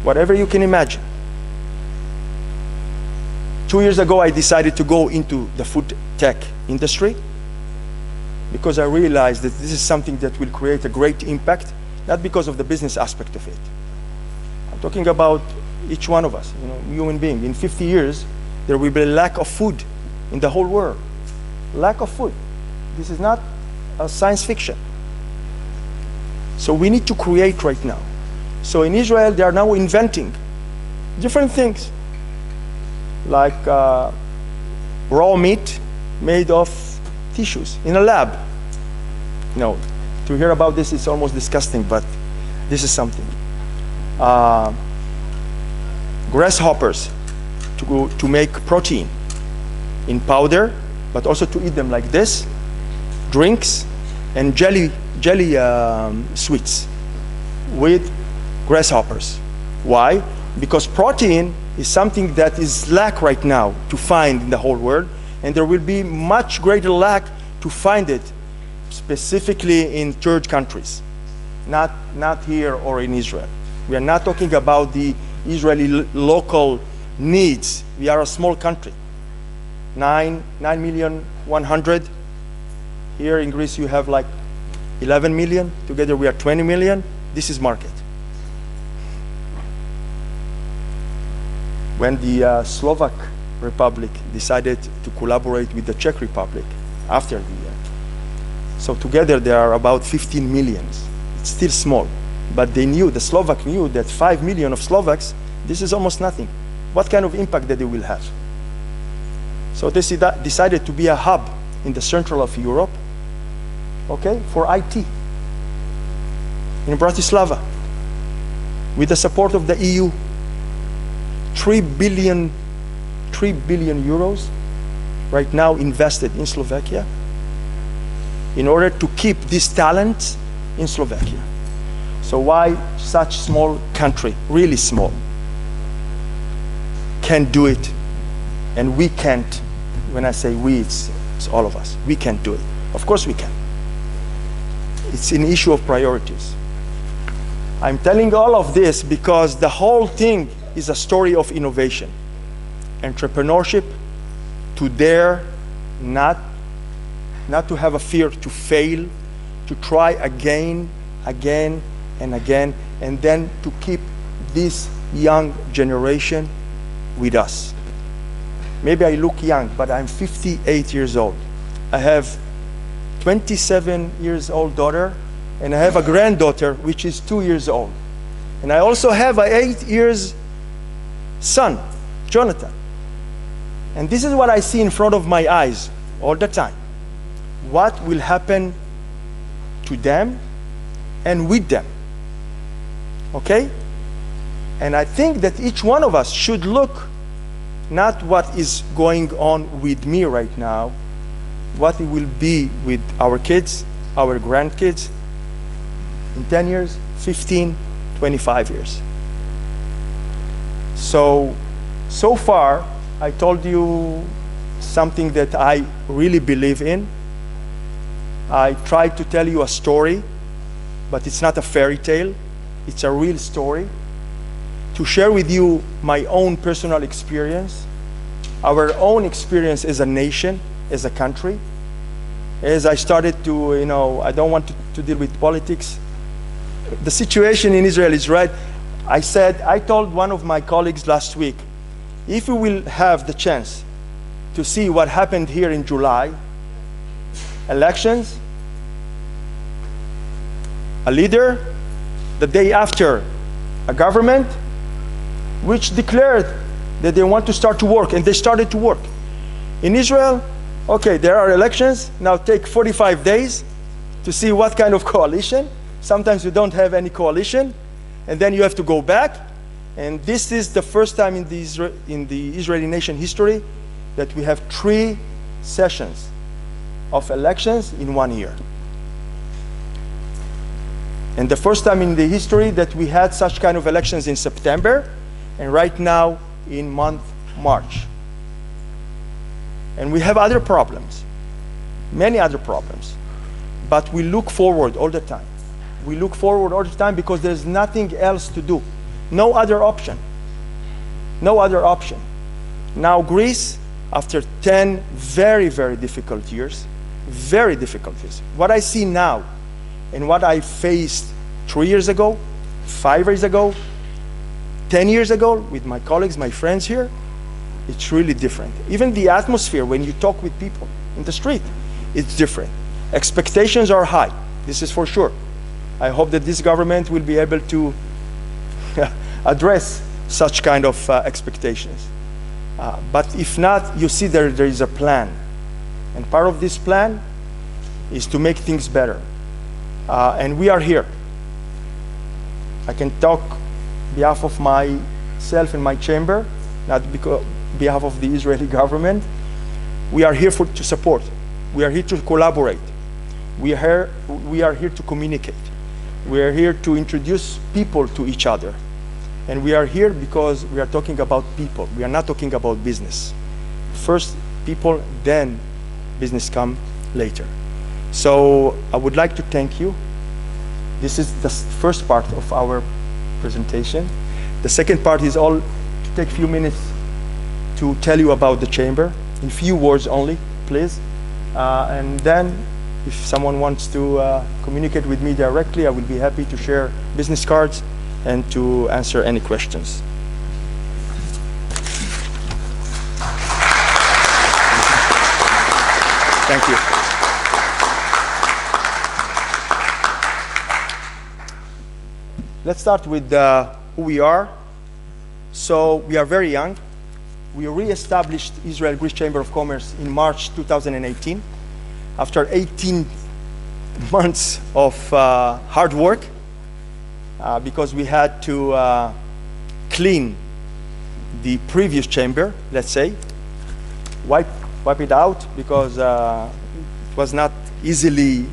whatever you can imagine. 2 years ago, I decided to go into the food tech industry because I realized that this is something that will create a great impact, not because of the business aspect of it. I'm talking about each one of us, human being. In 50 years, there will be a lack of food in the whole world. Lack of food. This is not a science fiction. So we need to create right now. So in Israel, they are now inventing different things, like raw meat made of tissues in a lab. To hear about this is almost disgusting, but this is something. Grasshoppers to make protein in powder, but also to eat them like this. Drinks and jelly sweets with grasshoppers. Why? Because protein is something that is lack right now to find in the whole world, and there will be much greater lack to find it specifically in third countries. not here or in Israel. We are not talking about the Israeli local needs. We are a small country, 9,100,000. Here in Greece you have like 11 million. Together we are 20 million. This is market. When the Slovak Republic decided to collaborate with the Czech Republic after the so together there are about 15 million. It's still small, but the Slovak knew that 5 million of Slovaks, this is almost nothing. What kind of impact that they will have? So they decided to be a hub in the central of Europe, okay, for IT in Bratislava, with the support of the EU. 3 billion euros right now invested in Slovakia in order to keep this talent in Slovakia. So why such small country, really small, can do it and we can't? When I say we, it's all of us. We can't do it. Of course we can. It's an issue of priorities. I'm telling all of this because the whole thing is a story of innovation, entrepreneurship, to dare not to have a fear to fail, to try again and again, and then to keep this young generation with us. Maybe I look young, but I'm 58 years old. I have 27 years old daughter, and I have a granddaughter which is 2 years old. And I also have an 8 years son, Jonathan. And this is what I see in front of my eyes all the time. What will happen to them and with them? Okay? And I think that each one of us should look not what is going on with me right now, what it will be with our kids, our grandkids, in 10 years, 15, 25 years. So far, I told you something that I really believe in. I tried to tell you a story, but it's not a fairy tale. It's a real story. To share with you my own personal experience, our own experience as a nation, as a country. As I started to, I don't want to deal with politics. The situation in Israel is right. I told one of my colleagues last week, if we will have the chance to see what happened here in July, elections, a leader, the day after, a government, which declared that they want to start to work, and they started to work. In Israel, okay, there are elections, now take 45 days to see what kind of coalition. Sometimes you don't have any coalition, and then you have to go back. And this is the first time in the Israeli nation history that we have 3 sessions of elections in 1 year. And the first time in the history that we had such kind of elections in September, and right now in month March. And we have other problems, many other problems, but we look forward all the time. We look forward all the time because there's nothing else to do. No other option. No other option. Now Greece, after 10 very, very difficult years, what I see now and what I faced 3 years ago, 5 years ago, 10 years ago with my colleagues, my friends here, it's really different. Even the atmosphere when you talk with people in the street, it's different. Expectations are high, this is for sure. I hope that this government will be able to address such kind of expectations. But if not, you see there is a plan. And part of this plan is to make things better. And we are here. I can talk on behalf of myself and my chamber, not because on behalf of the Israeli government. We are here to support. We are here to collaborate. We are here to communicate. We are here to introduce people to each other. And we are here because we are talking about people. We are not talking about business. First people, then business come later. So I would like to thank you. This is the first part of our presentation. The second part is all to take a few minutes to tell you about the chamber, in few words only, please. And then, if someone wants to communicate with me directly, I will be happy to share business cards and to answer any questions. Thank you. Let's start with who we are. So we are very young. We re-established Israel-Greece Chamber of Commerce in March 2018 after 18 months of hard work because we had to clean the previous chamber, let's say, wipe it out because it was not easily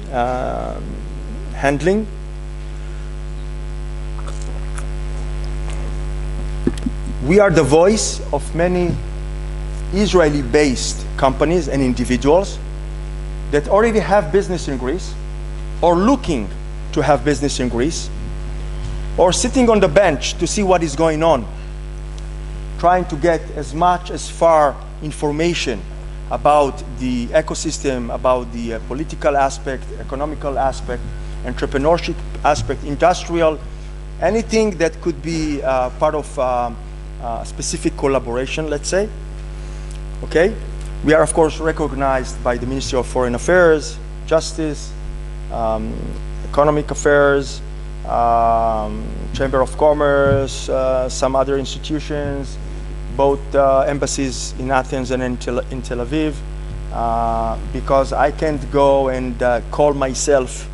handling. We are the voice of many Israeli-based companies and individuals that already have business in Greece, or looking to have business in Greece, or sitting on the bench to see what is going on, trying to get as much as far information about the ecosystem, about the political aspect, economical aspect, entrepreneurship aspect, industrial, anything that could be part of specific collaboration, let's say. Okay? We are, of course, recognized by the Ministry of Foreign Affairs, Justice, Economic Affairs, Chamber of Commerce, some other institutions, both embassies in Athens and in Tel Aviv, because I can't go and call myself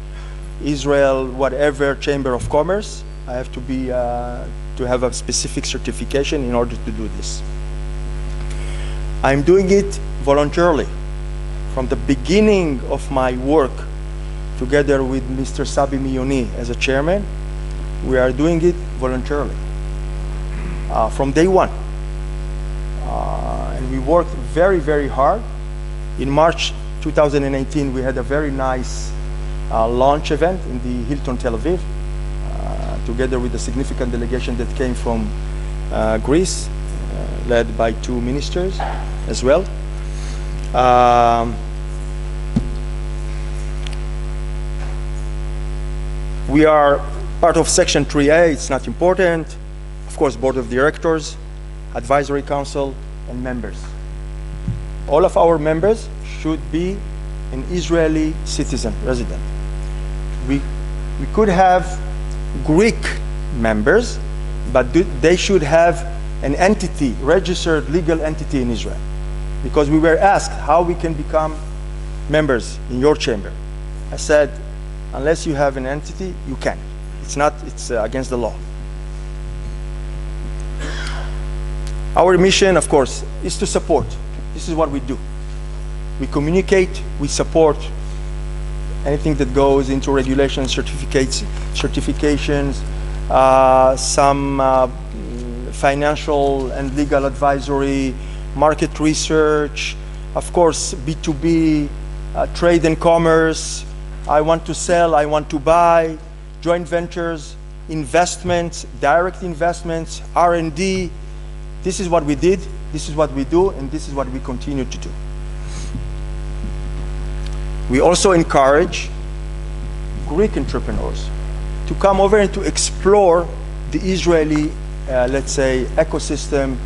Israel whatever Chamber of Commerce. I have to be to have a specific certification in order to do this. I'm doing it voluntarily. From the beginning of my work, together with Mr. Sabi Miyoni as a chairman, we are doing it voluntarily from day one. And we worked very, very hard. In March 2018, we had a very nice launch event in the Hilton Tel Aviv, together with a significant delegation that came from Greece, led by 2 ministers as well. We are part of Section 3A, it's not important. Of course, Board of Directors, Advisory Council, and members. All of our members should be an Israeli citizen, resident. We could have Greek members, but they should have an entity, registered legal entity in Israel. Because we were asked how we can become members in your chamber. I said, unless you have an entity, you can't. It's against the law. Our mission, of course, is to support. This is what we do. We communicate, we support anything that goes into regulations, certifications, some financial and legal advisory, market research, of course, B2B, trade and commerce. I want to sell, I want to buy, joint ventures, investments, direct investments, R&D. This is what we did, this is what we do, and this is what we continue to do. We also encourage Greek entrepreneurs to come over and to explore the Israeli, let's say, ecosystem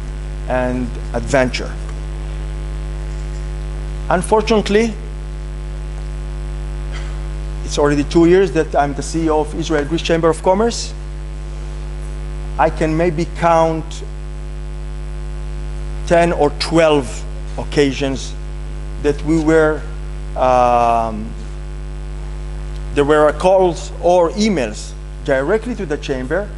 and adventure. Unfortunately, it's already 2 years that I'm the CEO of Israel-Greece Chamber of Commerce. I can maybe count 10 or 12 occasions that we were there were calls or emails directly to the chamber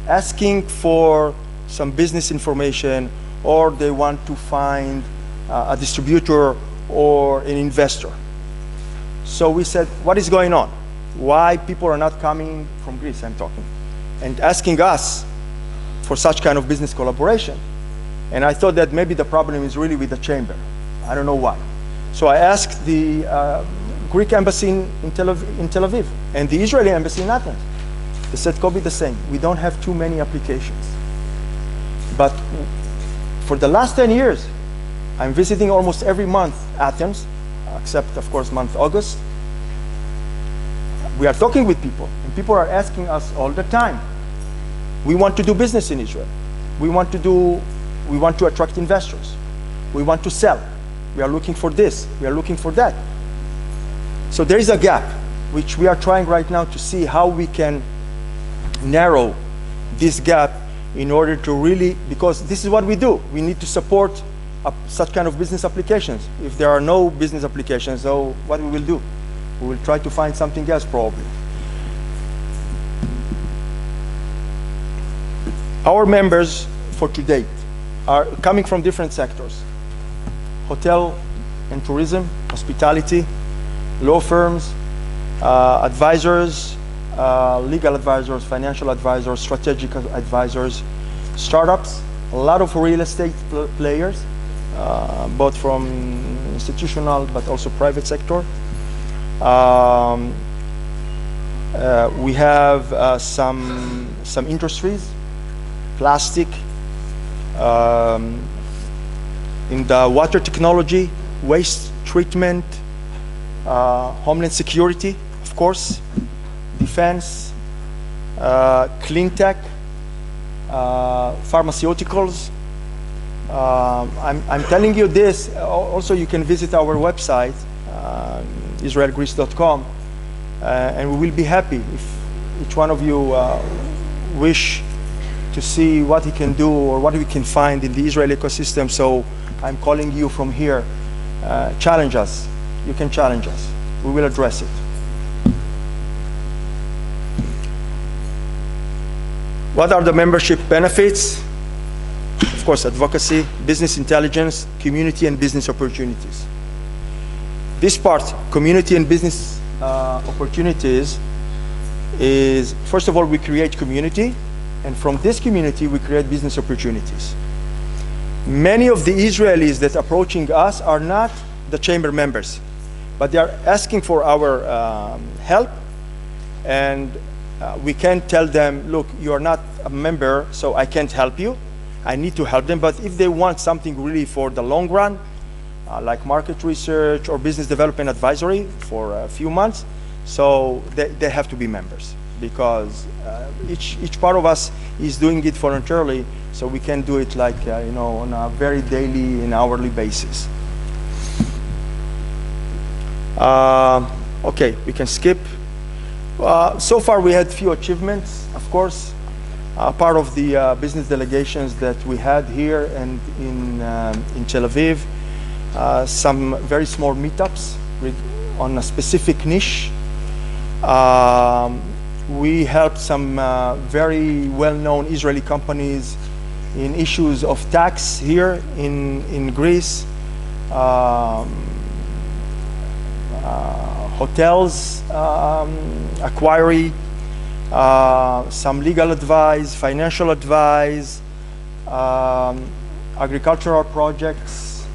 asking for some business information, or they want to find a distributor or an investor. So we said, what is going on? Why people are not coming from Greece, I'm talking, and asking us for such kind of business collaboration. And I thought that maybe the problem is really with the chamber. I don't know why. So I asked the Greek embassy in Tel Aviv and the Israeli embassy in Athens. They said, Cobi, the same. We don't have too many applications. But for the last 10 years, I'm visiting almost every month Athens, except, of course, month August. We are talking with people, and people are asking us all the time, we want to do business in Israel. We want to attract investors. We want to sell. We are looking for this. We are looking for that. So there is a gap, which we are trying right now to see how we can narrow this gap in order to really, because this is what we do. We need to support such kind of business applications. If there are no business applications, so what we will do? We will try to find something else probably. Our members for to date are coming from different sectors. Hotel and tourism, hospitality, law firms, advisors, legal advisors, financial advisors, strategic advisors, startups, a lot of real estate players, both from institutional but also private sector. We have some industries, plastic, in the water technology, waste treatment, homeland security, of course, defense, clean tech, pharmaceuticals. I'm telling you this, also you can visit our website, israelgreece.com, and we will be happy if each one of you wish to see what he can do or what we can find in the Israeli ecosystem. So I'm calling you from here, challenge us. You can challenge us. We will address it. What are the membership benefits? Of course, advocacy, business intelligence, community and business opportunities. This part, community and business opportunities, is first of all, we create community, and from this community, we create business opportunities. Many of the Israelis that are approaching us are not the chamber members, but they are asking for our help, and we can tell them, look, you are not a member, so I can't help you. I need to help them, but if they want something really for the long run, like market research or business development advisory for a few months, so they have to be members, because each part of us is doing it voluntarily, so we can do it like on a very daily and hourly basis. Okay, we can skip. So far we had few achievements, of course. Part of the business delegations that we had here and in Tel Aviv, some very small meetups on a specific niche. We helped some very well-known Israeli companies in issues of tax here in Greece, hotels, acquiring, some legal advice, financial advice, agricultural projects,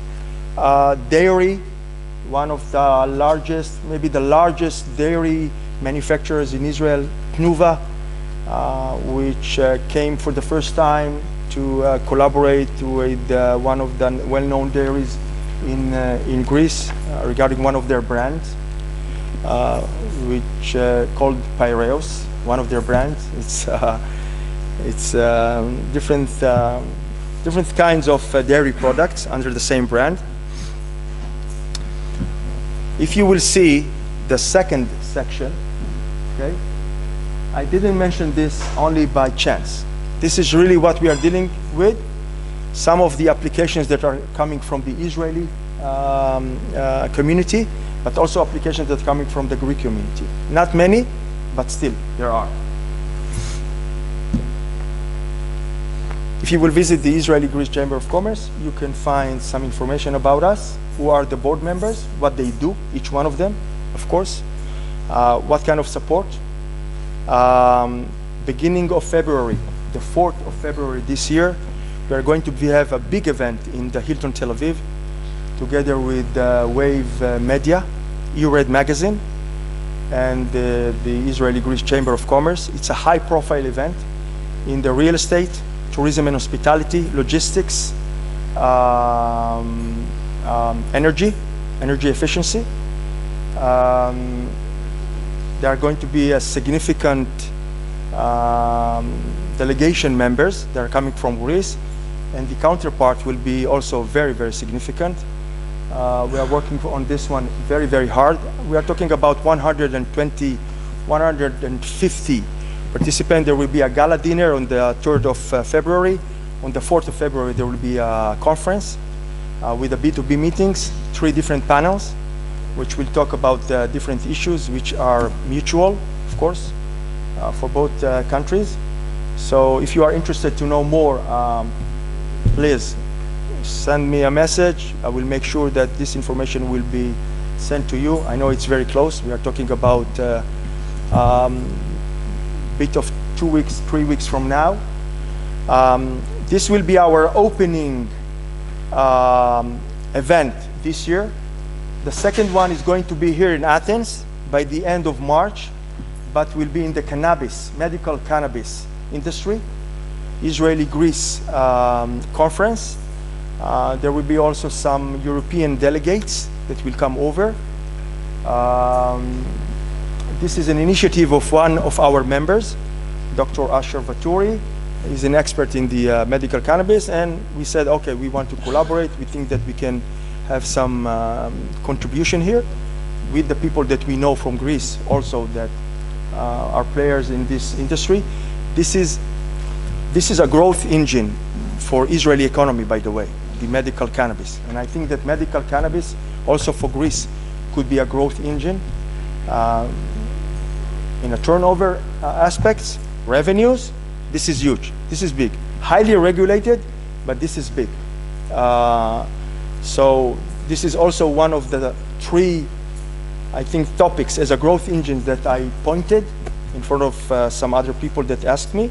dairy, one of the largest, maybe the largest dairy manufacturers in Israel, Tnuva, which came for the first time to collaborate with one of the well-known dairies in Greece regarding one of their brands, which called Piraeus, one of their brands. It's different kinds of dairy products under the same brand. If you will see the second section, okay, I didn't mention this only by chance. This is really what we are dealing with. Some of the applications that are coming from the Israeli community, but also applications that are coming from the Greek community. Not many, but still there are. If you will visit the Israeli Greece Chamber of Commerce, you can find some information about us, who are the board members, what they do, each one of them, of course, what kind of support. Beginning of February, the 4th of February this year, we are going to have a big event in the Hilton Tel Aviv, together with Wave Media, E-Red Magazine, and the Israeli-Greece Chamber of Commerce. It's a high-profile event in the real estate, tourism and hospitality, logistics, energy efficiency. There are going to be a significant delegation members that are coming from Greece, and the counterpart will be also very, very significant. We are working on this one very, very hard. We are talking about 120, 150 participants. There will be a gala dinner on the 3rd of February. On the 4th of February, there will be a conference with the B2B meetings, 3 different panels, which will talk about different issues which are mutual, of course, for both countries. So if you are interested to know more, please send me a message. I will make sure that this information will be sent to you. I know it's very close. We are talking about bit of 2 weeks, 3 weeks from now. This will be our opening event this year. The second one is going to be here in Athens by the end of March, but will be in the cannabis, medical cannabis industry, Israeli-Greece conference. There will be also some European delegates that will come over. This is an initiative of one of our members, Dr. Asher Vaturi. He's an expert in the medical cannabis, and we said, okay, we want to collaborate. We think that we can have some contribution here with the people that we know from Greece also that are players in this industry. This is a growth engine for Israeli economy, by the way, the medical cannabis. And I think that medical cannabis also for Greece could be a growth engine in a turnover aspects, revenues. This is huge. This is big. Highly regulated, but this is big. So this is also one of the 3, I think, topics as a growth engine that I pointed in front of some other people that asked me.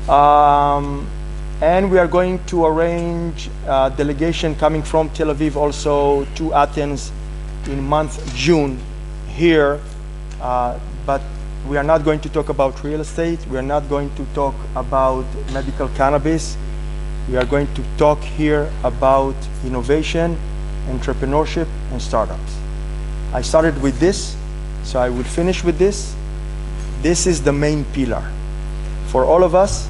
And we are going to arrange a delegation coming from Tel Aviv also to Athens in month June here. But we are not going to talk about real estate. We are not going to talk about medical cannabis. We are going to talk here about innovation, entrepreneurship, and startups. I started with this, so I will finish with this. This is the main pillar for all of us,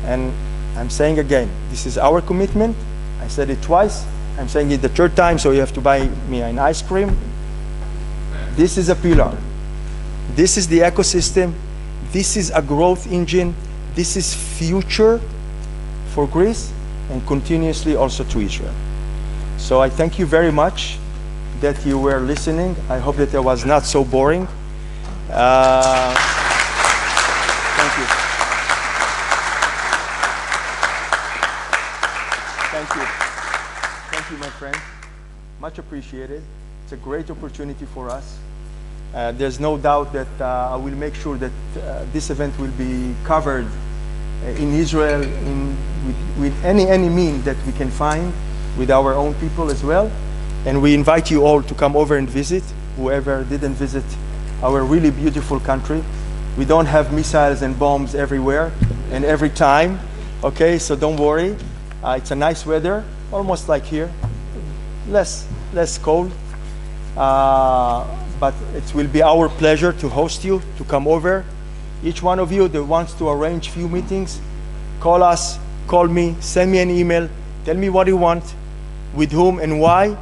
and I'm saying again, this is our commitment. I said it twice. I'm saying it the 3rd time, so you have to buy me an ice cream. This is a pillar. This is the ecosystem. This is a growth engine. This is future for Greece and continuously also to Israel. So I thank you very much that you were listening. I hope that it was not so boring. Thank you. Thank you. Thank you, my friend. Much appreciated. It's a great opportunity for us. There's no doubt that I will make sure that this event will be covered in Israel with any mean that we can find with our own people as well. And we invite you all to come over and visit, whoever didn't visit our really beautiful country. We don't have missiles and bombs everywhere and every time, okay, so don't worry. It's a nice weather, almost like here, less cold. But it will be our pleasure to host you, to come over. Each one of you that wants to arrange few meetings, call us, call me, send me an email, tell me what you want, with whom and why.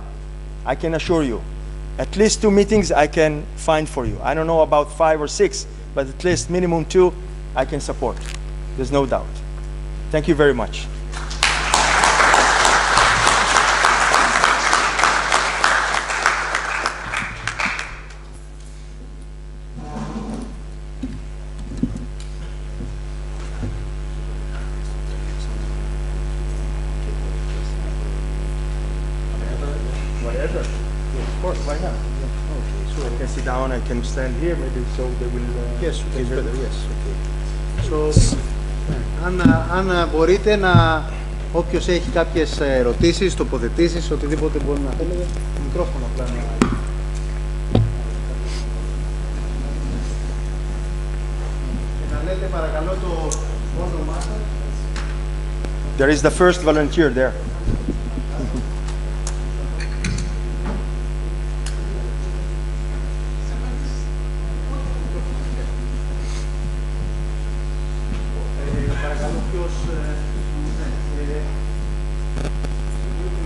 I can assure you, at least 2 meetings I can find for you. I don't know about 5 or 6, but at least minimum 2 I can support. There's no doubt. Thank you very much. I can stand here, maybe, so they will. Yes, okay, better. Yes, okay. So, αν μπορείτε να, όποιος έχει κάποιες ερωτήσεις, τοποθετήσεις, οτιδήποτε μπορεί να θέλετε, μικρόφωνο απλά να. παρακαλώ το όνομά σας. There is the first volunteer there. Παρακαλώ ποιος...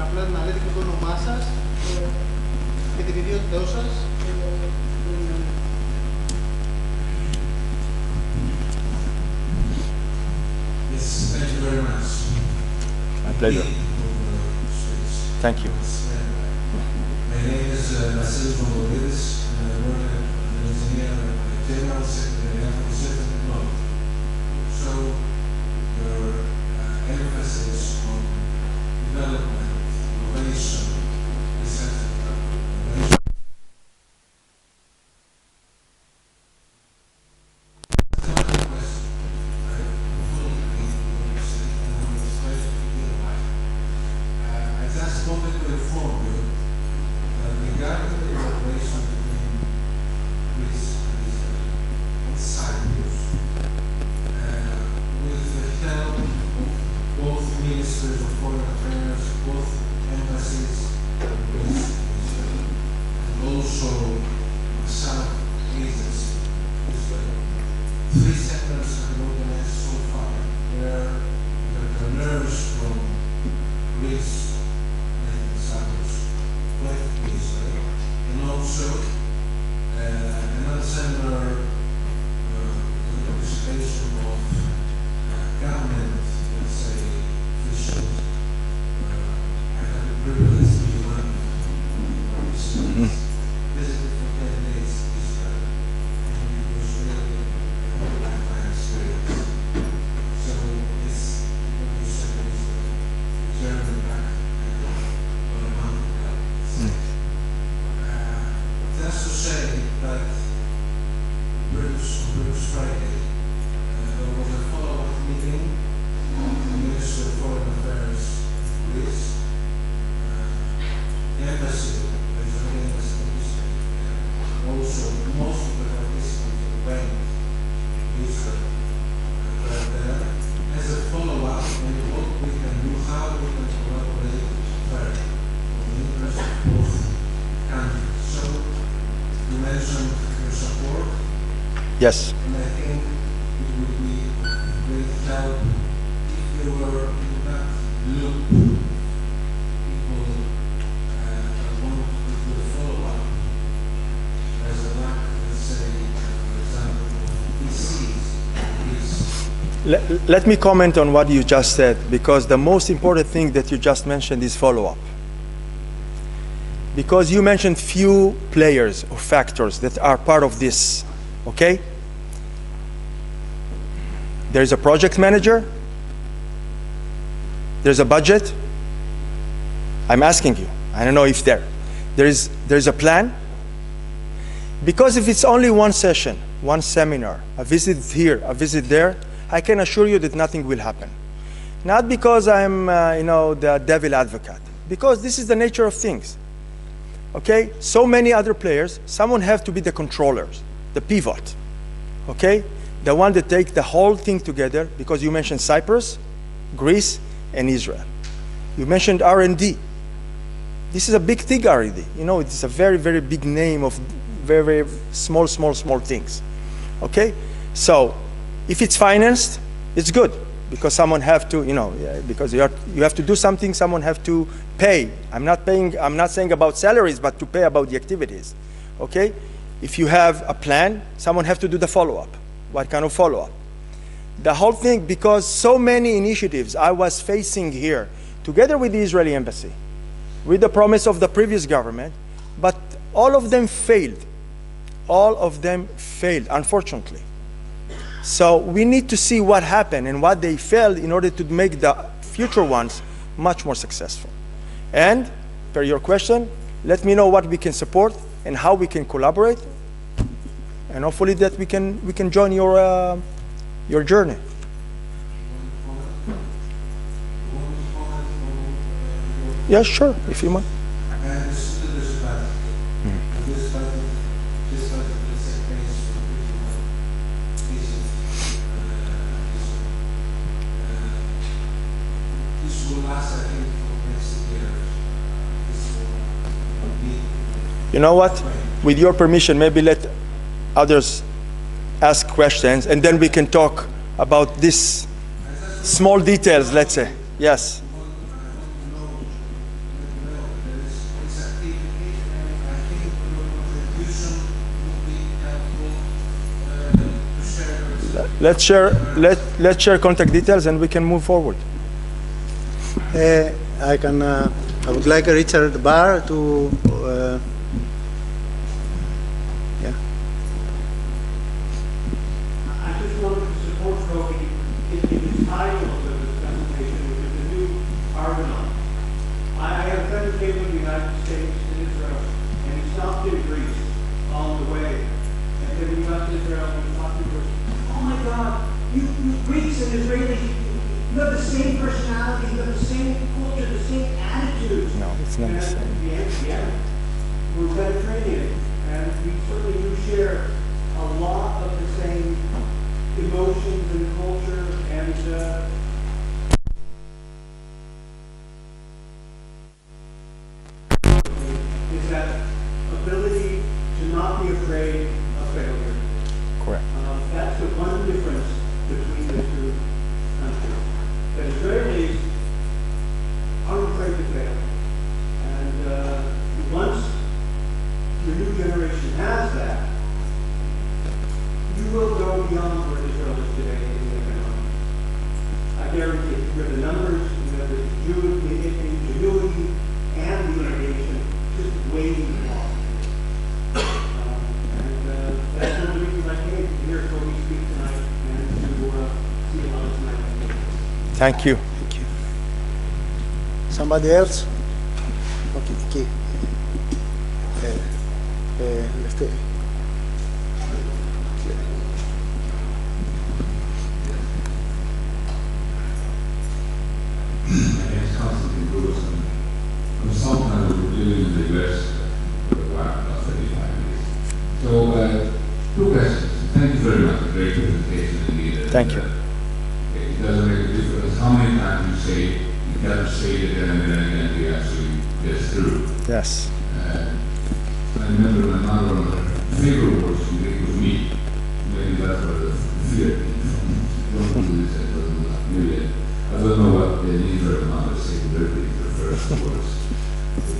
απλά να λέτε και το όνομά σας και την ιδιότητά σας. Yes, thank you very much. My pleasure. Thank you. My name is Vasilis Mongolidis, and I work as an engineer at Kέντro, Technon. So, your emphasis on development, innovation, research, innovation. I just wanted to inform you that regarding the cooperation between Greece and Israel on Cyprus, with the help of both ministers of foreign affairs, both embassies in Greece and Israel, and also Maga agency Israel, 3 seminars have been organized so far where entrepreneurs from Greece and Cyprus went to Israel, and also another seminar with the participation of government, let's say, officials. I had the privilege to be one of these visited for 10 days to Israel, and it was really a lifetime experience. So it's what you said is the journey back on a month ago. Just to say that on Bruce Friday, there was a follow-up meeting with the Minister of Foreign Affairs of Greece, the embassy, the Israeli embassy in Israel, and also most of the participants went to Israel were there as a follow-up on what we can do, how we can collaborate further in the interest of both countries. So, you mentioned your support. Yes. And I think it would be great help if there were in that loop people that want to do a follow-up as a lack, let's say, for example, PCs. Let me comment on what you just said, because the most important thing that you just mentioned is follow-up. Because you mentioned few players or factors that are part of this, okay? There's a project manager, there's a budget. I'm asking you, I don't know if there's a plan. Because if it's only one session, one seminar, a visit here, a visit there, I can assure you that nothing will happen. Not because I'm, the devil advocate, because this is the nature of things. Okay, so many other players, someone have to be the controllers, the pivot, okay? The one that take the whole thing together, because you mentioned Cyprus, Greece, and Israel. You mentioned R&D. This is a big thing, R&D. It's a very, very big name of very, very small things, okay? So, if it's financed, it's good, because someone have to, because you have to do something, someone have to pay. I'm not saying about salaries, but to pay about the activities, okay? If you have a plan, someone have to do the follow-up. What kind of follow-up? The whole thing, because so many initiatives I was facing here, together with the Israeli embassy, with the promise of the previous government, but all of them failed. All of them failed, unfortunately. So we need to see what happened and what they failed in order to make the future ones much more successful. And, per your question, let me know what we can support and how we can collaborate, and hopefully that we can join your journey. Yeah, sure, if you mind. You know what? With your permission, maybe let others ask questions, and then we can talk about these small details, let's say. Yes. Let's share contact details, and we can move forward. I would like Richard Barr to. Yeah. I just wanted to support Cobi in the title of this presentation, which is the new Argonaut. I have a friend who came from the United States to Israel, and he stopped in Greece along the way. And then when he got to Israel, he talked to us, oh my God, you Greeks and Israelis, you have the same personality, you have the same culture, the same attitudes. No, it's not the same. Yeah, we're Mediterranean, and we certainly do share a lot of the same emotions and culture, and is that ability to not be afraid of failure. Correct. That's the one difference between the two countries. The Israelis aren't afraid to fail. And once the new generation has that, you will go beyond where Israel is today in the economy. I guarantee it. You have the numbers, you have the ingenuity, and the innovation just waiting for you. And that's one of the reasons I came to hear Cobi speak tonight and to see a lot of tonight. Thank you. Thank you. Somebody else? Okay, okay. Consultant living in the US for the last 35 years. So, two questions. Thank you very much. Great presentation indeed. Thank you. It doesn't make a difference how many times you say it. You got to say it again and again and again to actually get through. Yes. I remember my mother on her favorite words she did with me. Maybe that's where the fear came from. Don't do this, I don't do that. Maybe I don't know what the Israel mother said to the first words.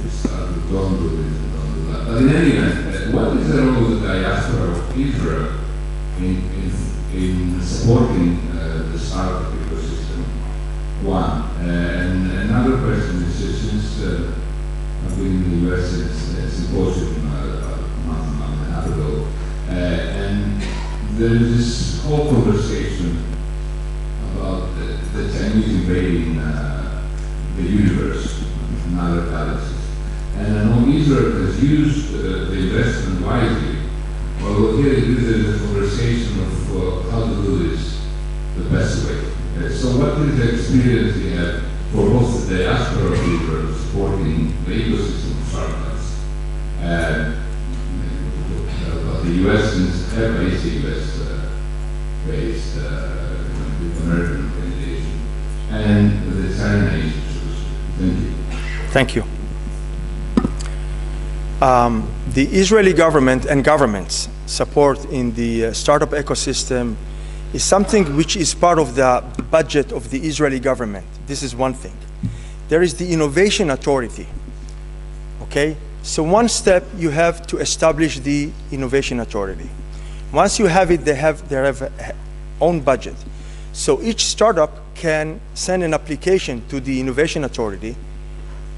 They started, don't do this and don't do that. But in any event, what is the role of the diaspora of Israel in supporting the startup ecosystem? One. And another question is, since I've been in the US since a symposium about a month and a half ago, and there is this whole conversation about the Chinese invading the universe and other galaxies. And I know Israel has used the investment wisely, although here there is a conversation of how to do this the best way. So what is the experience you have for both the diaspora of Israel supporting the ecosystem of startups? About the US, since AHEPA is a US-based American organization, and the China issues. Thank you. Thank you. The Israeli government and governments support in the startup ecosystem is something which is part of the budget of the Israeli government. This is one thing. There is the Innovation Authority. Okay? So one step, you have to establish the Innovation Authority. Once you have it, they have their own budget. So each startup can send an application to the Innovation Authority,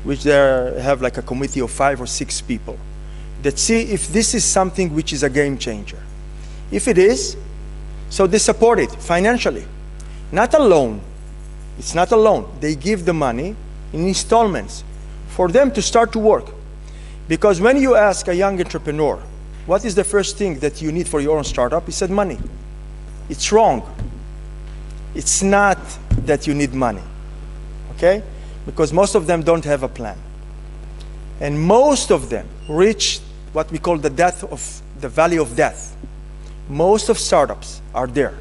which they have like a committee of 5 or 6 people that see if this is something which is a game changer. If it is, so they support it financially. Not a loan. It's not a loan. They give the money in installments for them to start to work. Because when you ask a young entrepreneur, what is the first thing that you need for your own startup? He said money. It's wrong. It's not that you need money, okay? Because most of them don't have a plan. And most of them reach what we call the valley of death. Most of startups are there.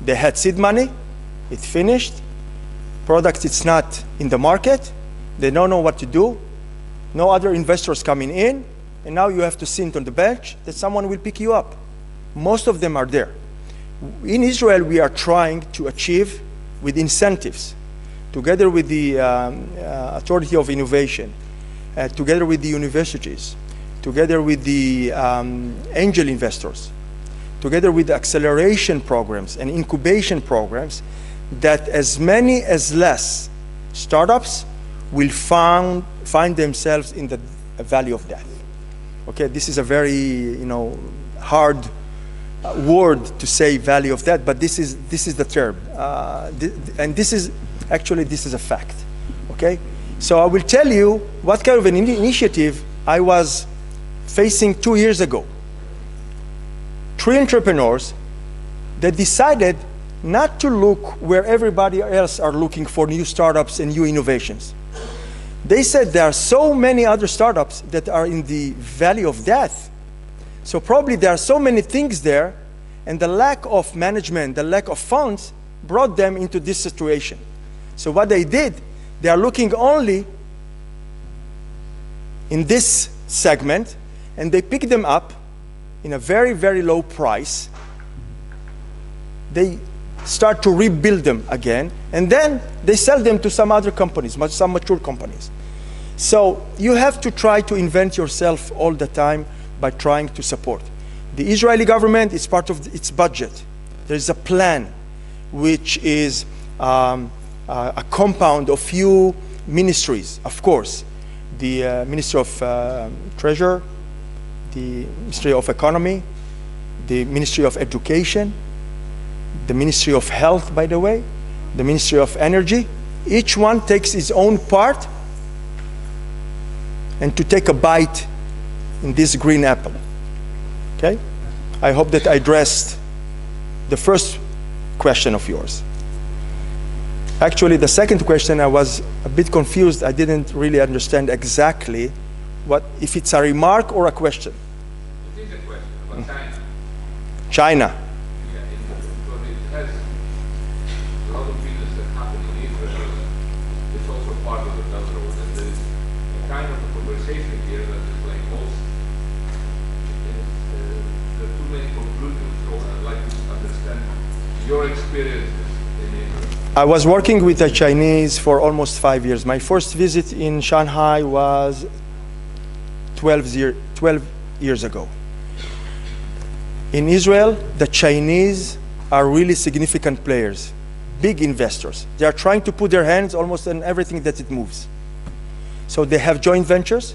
They had seed money, it finished, product it's not in the market, they don't know what to do, no other investors coming in, and now you have to sit on the bench, that someone will pick you up. Most of them are there. In Israel, we are trying to achieve with incentives, together with the Authority of Innovation, together with the universities, together with the angel investors, together with the acceleration programs and incubation programs, that as many as less startups will find themselves in the valley of death. Okay, this is a very hard word to say, valley of death, but this is the term, and this is a fact. Okay, so I will tell you what kind of an initiative I was facing 2 years ago. 3 entrepreneurs that decided not to look where everybody else are looking for new startups and new innovations. They said there are so many other startups that are in the valley of death. So probably there are so many things there, and the lack of management, the lack of funds brought them into this situation. So what they did, they are looking only in this segment, and they pick them up in a very, very low price. They start to rebuild them again, and then they sell them to some other companies, some mature companies. So you have to try to invent yourself all the time by trying to support. The Israeli government is part of its budget. There is a plan which is a compound of few ministries, of course. The Ministry of Treasury, the Ministry of Economy, the Ministry of Education, the Ministry of Health, by the way, the Ministry of Energy. Each one takes its own part and to take a bite in this green apple. Okay? I hope that I addressed the first question of yours. Actually, the second question, I was a bit confused. I didn't really understand exactly if it's a remark or a question. It is a question about China. China. Yeah, because it has a lot of business that happen in Israel. It's also part of the Belt Road, and there is a kind of a conversation here that is like most. There are too many conclusions, so I'd like to understand your experiences in Israel. I was working with the Chinese for almost 5 years. My first visit in Shanghai was 12 years ago. In Israel, the Chinese are really significant players, big investors. They are trying to put their hands almost on everything that it moves. So they have joint ventures,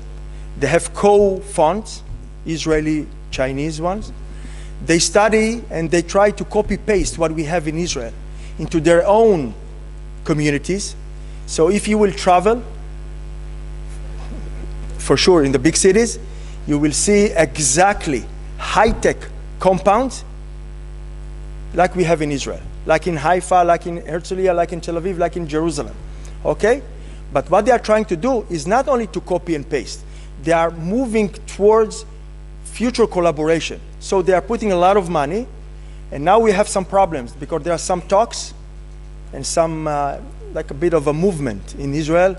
they have co-funds, Israeli, Chinese ones. They study and they try to copy-paste what we have in Israel into their own communities. So if you will travel, for sure in the big cities, you will see exactly high-tech compounds like we have in Israel, like in Haifa, like in Herzliya, like in Tel Aviv, like in Jerusalem. Okay? But what they are trying to do is not only to copy and paste. They are moving towards future collaboration. So they are putting a lot of money, and now we have some problems because there are some talks and some, like a bit of a movement in Israel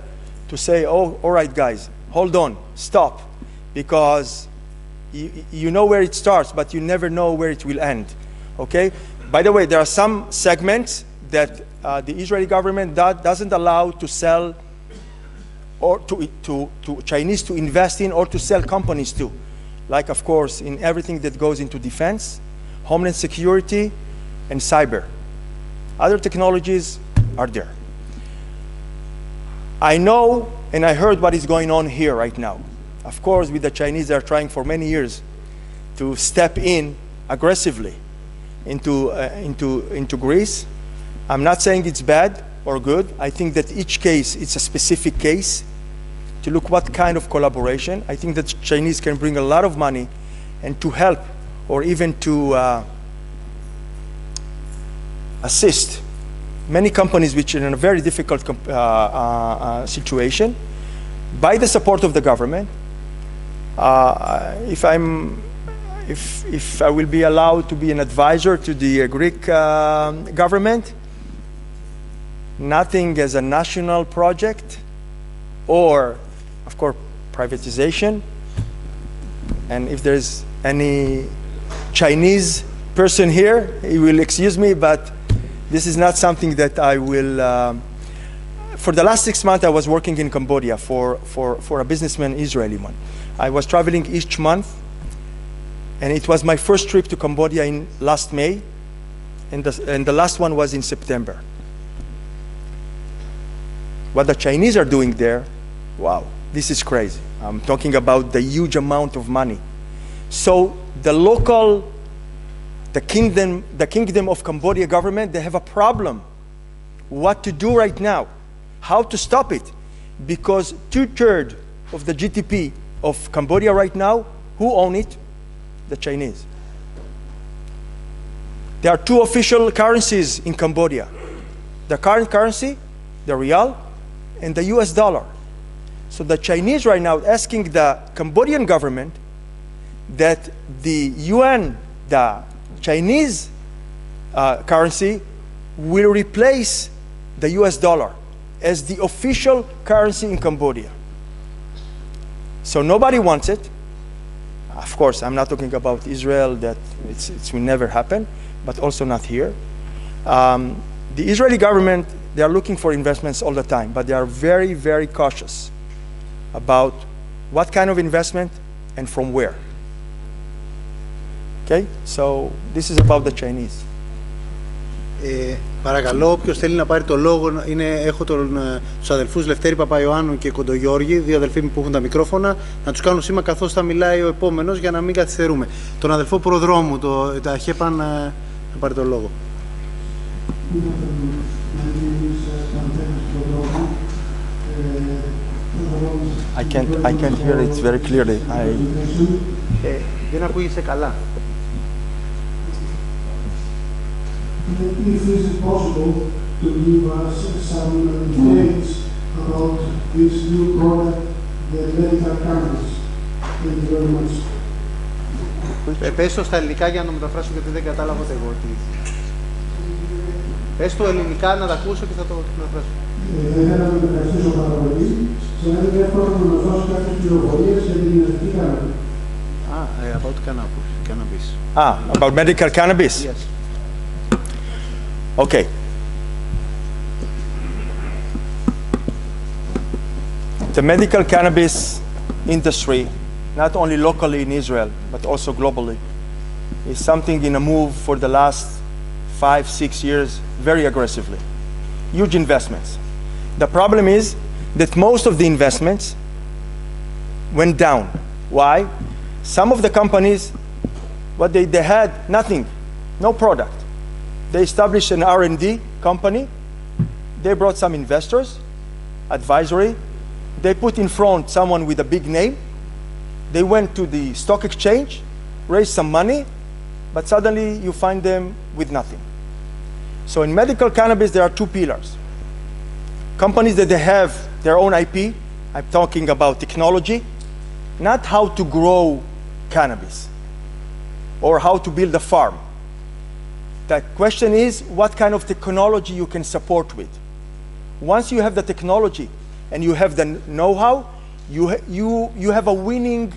to say, oh, all right, guys, hold on, stop, because you know where it starts, but you never know where it will end, okay? By the way, there are some segments that the Israeli government doesn't allow to sell or to Chinese to invest in or to sell companies to. Like, of course, in everything that goes into defense, homeland security, and cyber. Other technologies are there. I know and I heard what is going on here right now. Of course, with the Chinese, they are trying for many years to step in aggressively into Greece. I'm not saying it's bad or good. I think that each case, it's a specific case to look what kind of collaboration. I think that Chinese can bring a lot of money and to help or even to assist many companies which are in a very difficult situation by the support of the government. If I will be allowed to be an advisor to the Greek government, nothing as a national project or, of course, privatization. And if there's any Chinese person here, he will excuse me, but this is not something that I will. For the last 6 months, I was working in Cambodia for a businessman, Israeli one. I was traveling each month, and it was my first trip to Cambodia in last May, and the last one was in September. What the Chinese are doing there, wow, this is crazy. I'm talking about the huge amount of money. So the kingdom of Cambodia government, they have a problem. What to do right now? How to stop it? Because 2/3 of the GDP of Cambodia right now, who own it? The Chinese. There are 2 official currencies in Cambodia. The current currency, the rial, and the US dollar. So the Chinese right now asking the Cambodian government that the yuan, the Chinese currency, will replace the US dollar as the official currency in Cambodia. So nobody wants it. Of course, I'm not talking about Israel, that it will never happen, but also not here. The Israeli government, they are looking for investments all the time, but they are very, very cautious about what kind of investment and from where. Okay, so this is about the Chinese. Παρακαλώ, όποιος θέλει να πάρει το λόγο, έχω τους αδελφούς Λευτέρη Παπαϊωάννου και Κοντογιώργη, 2 αδελφοί μου που έχουν τα μικρόφωνα, να τους κάνω σήμα καθώς θα μιλάει ο επόμενος για να μην καθυστερούμε. Τον αδελφό προδρόμου, τα AHEPA, να πάρει το λόγο. I can't hear it very clearly. Δεν ακούγεσαι καλά. If it is possible to give us some details about this new product, the medical cannabis. Thank you very much. Πες το στα ελληνικά για να το μεταφράσω, γιατί δεν κατάλαβα ούτε εγώ. Πες το ελληνικά να τα ακούσω και θα το μεταφράσω. Ήθελα να με ευχαριστήσω πάρα πολύ. Σε ένα δεύτερο να μας δώσει κάποιες πληροφορίες για την ιδιωτική κάναβη. About cannabis. About medical cannabis? Yes. Okay. The medical cannabis industry, not only locally in Israel, but also globally, is something in a move for the last 5-6 years very aggressively. Huge investments. The problem is that most of the investments went down. Why? Some of the companies, what they had nothing, no product. They established an R&D company. They brought some investors, advisory. They put in front someone with a big name. They went to the stock exchange, raised some money, but suddenly you find them with nothing. So in medical cannabis, there are 2 pillars. Companies that they have their own IP, I'm talking about technology, not how to grow cannabis or how to build a farm. The question is what kind of technology you can support with. Once you have the technology and you have the know-how, you have a winning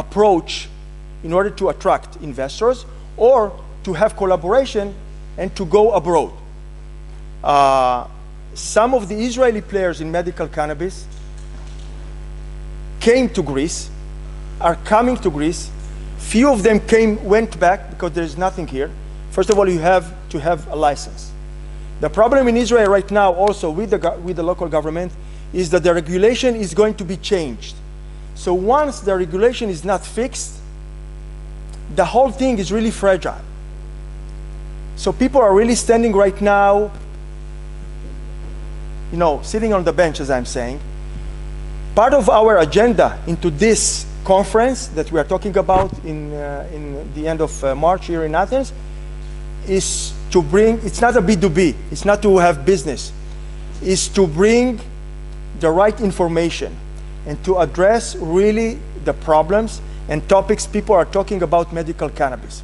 approach in order to attract investors or to have collaboration and to go abroad. Some of the Israeli players in medical cannabis came to Greece, are coming to Greece. Few of them went back because there is nothing here. First of all, you have to have a license. The problem in Israel right now also with the local government is that the regulation is going to be changed. So once the regulation is not fixed, the whole thing is really fragile. So people are really standing right now, sitting on the bench, as I'm saying. Part of our agenda into this conference that we are talking about in the end of March here in Athens is to bring, it's not a B2B, it's not to have business, it's to bring the right information and to address really the problems and topics people are talking about medical cannabis.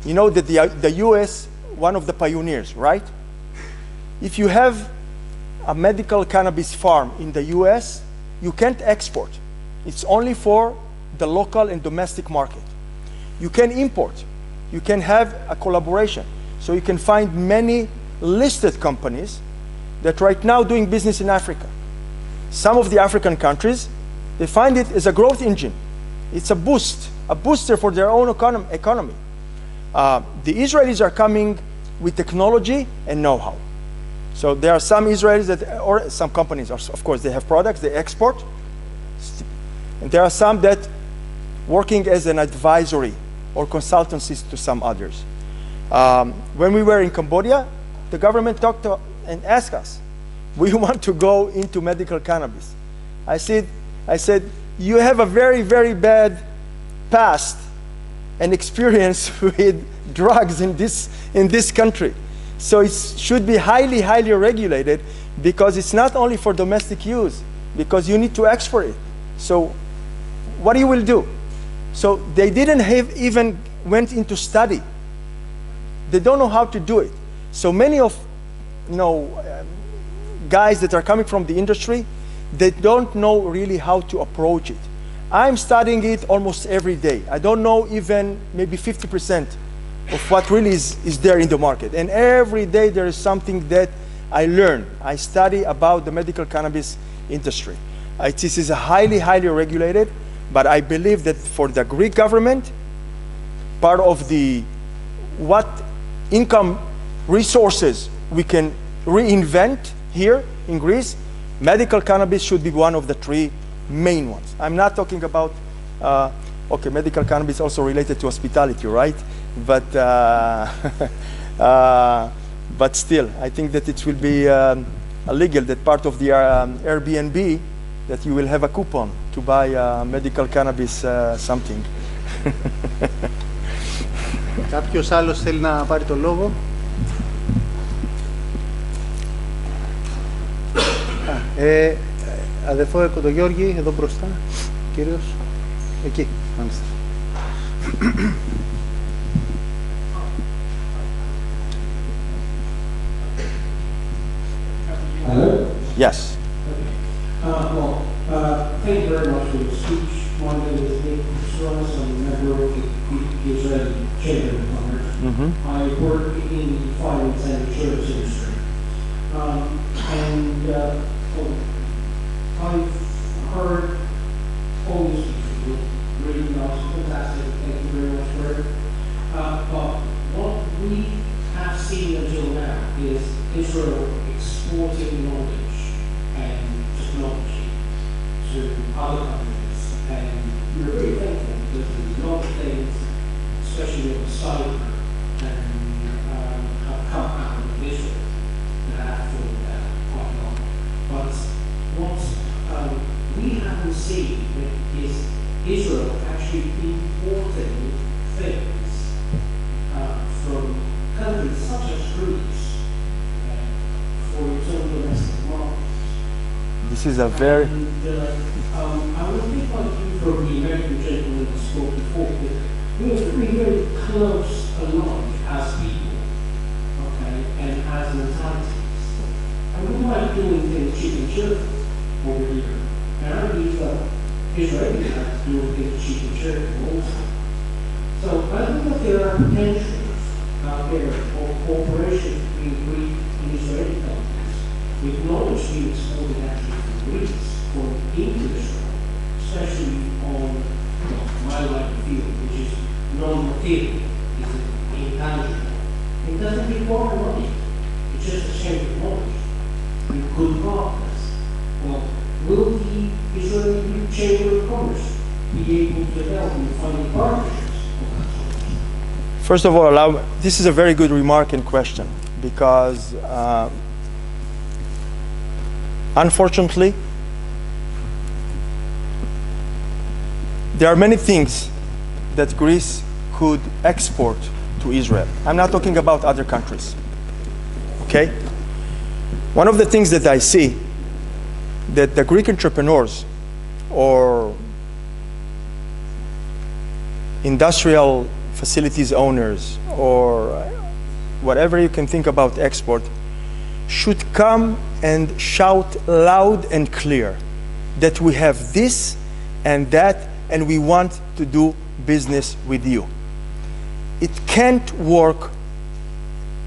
You know that the US, one of the pioneers, right? If you have a medical cannabis farm in the US, you can't export. It's only for the local and domestic market. You can import. You can have a collaboration. So you can find many listed companies that right now doing business in Africa. Some of the African countries, they find it as a growth engine. It's a booster for their own economy. The Israelis are coming with technology and know-how. So there are some Israelis or some companies, of course, they have products, they export. And there are some that working as an advisory or consultancies to some others. When we were in Cambodia, the government talked to and asked us, we want to go into medical cannabis. I said, you have a very, very bad past and experience with drugs in this country. So it should be highly, highly regulated, because it's not only for domestic use, because you need to export it. So what you will do? So they didn't even went into study. They don't know how to do it. So many of guys that are coming from the industry, they don't know really how to approach it. I'm studying it almost every day. I don't know even maybe 50% of what really is there in the market. And every day there is something that I learn. I study about the medical cannabis industry. This is highly, highly regulated, but I believe that for the Greek government, part of what income resources we can reinvent here in Greece, medical cannabis should be one of the three main ones. I'm not talking about, okay, medical cannabis also related to hospitality, right? But still, I think that it will be illegal that part of the Airbnb that you will have a coupon to buy medical cannabis something. Κάποιος άλλος θέλει να πάρει το λόγο? Αδερφό Κοντογιώργη, εδώ μπροστά, κύριος, εκεί, μάλιστα. Hello? Yes. Thank you very much for your speech. My name is Nick Strauss. I'm a member of the Israeli Chamber of Commerce. I work in the finance and insurance industry. I've heard all these people really nice, fantastic. Thank you very much for it. But what we have seen until now is Israel exporting knowledge and technology to other countries, and we're very thankful because there's a lot of things, especially with cyber, and have come out of Israel that have thought that quite a lot. But what we haven't seen is Israel actually importing things from countries such as Greece for its own domestic market. This is a very... I would think like you from the American gentleman that spoke before, that we are very, very close aligned as people, okay, and as mentalities. And we like doing things cheap and cheerful over here. And I believe that Israelis like doing things cheap and cheerful also. So I think that there are potentials out there for cooperation between Greek and Israeli companies, with knowledge being exported actually from Greece or into Israel, especially on my line of field, which is non-material, is intangible. It doesn't require money. It's just a sharing of knowledge. We could partners. Well, will the Israeli Chamber of Commerce be able to develop and find partnerships of that sort? First of all, this is a very good remark and question, because unfortunately, there are many things that Greece could export to Israel. I'm not talking about other countries, okay? One of the things that I see that the Greek entrepreneurs or industrial facilities owners or whatever you can think about export should come and shout loud and clear that we have this and that and we want to do business with you. It can't work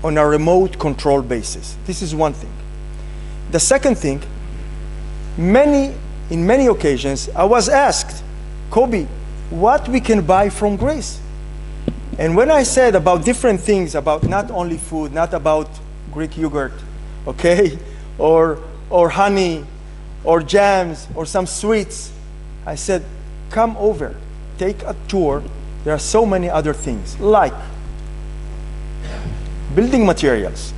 on a remote control basis. This is one thing. The second thing, in many occasions, I was asked, Cobi, what we can buy from Greece? And when I said about different things, about not only food, not about Greek yogurt, okay, or honey, or jams, or some sweets, I said, come over, take a tour. There are so many other things, like building materials,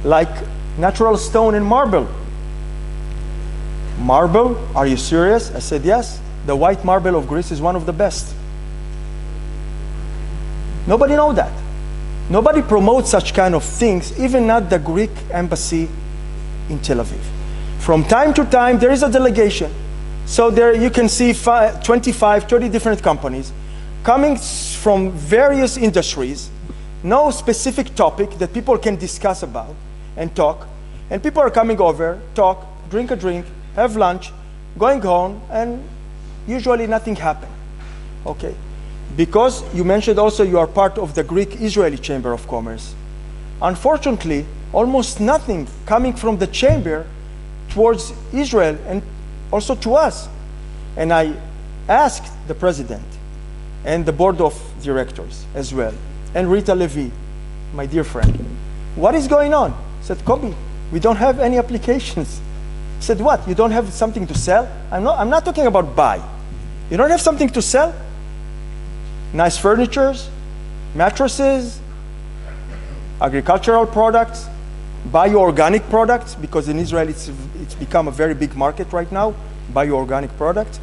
like natural stone and marble. Marble, are you serious? I said, yes. The white marble of Greece is one of the best. Nobody knows that. Nobody promotes such kind of things, even not the Greek embassy in Tel Aviv. From time to time, there is a delegation. So there you can see 25, 30 different companies coming from various industries, no specific topic that people can discuss about and talk. And people are coming over, talk, drink a drink, have lunch, going home, and usually nothing happens. Okay. Because you mentioned also you are part of the Greek-Israeli Chamber of Commerce. Unfortunately, almost nothing coming from the chamber towards Israel and also to us. And I asked the president and the board of directors as well, and Rita Levy, my dear friend, what is going on? I said, Cobi, we don't have any applications. I said, what? You don't have something to sell? I'm not talking about buy. You don't have something to sell? Nice furnitures, mattresses, agricultural products, bio-organic products, because in Israel it's become a very big market right now, bio-organic products.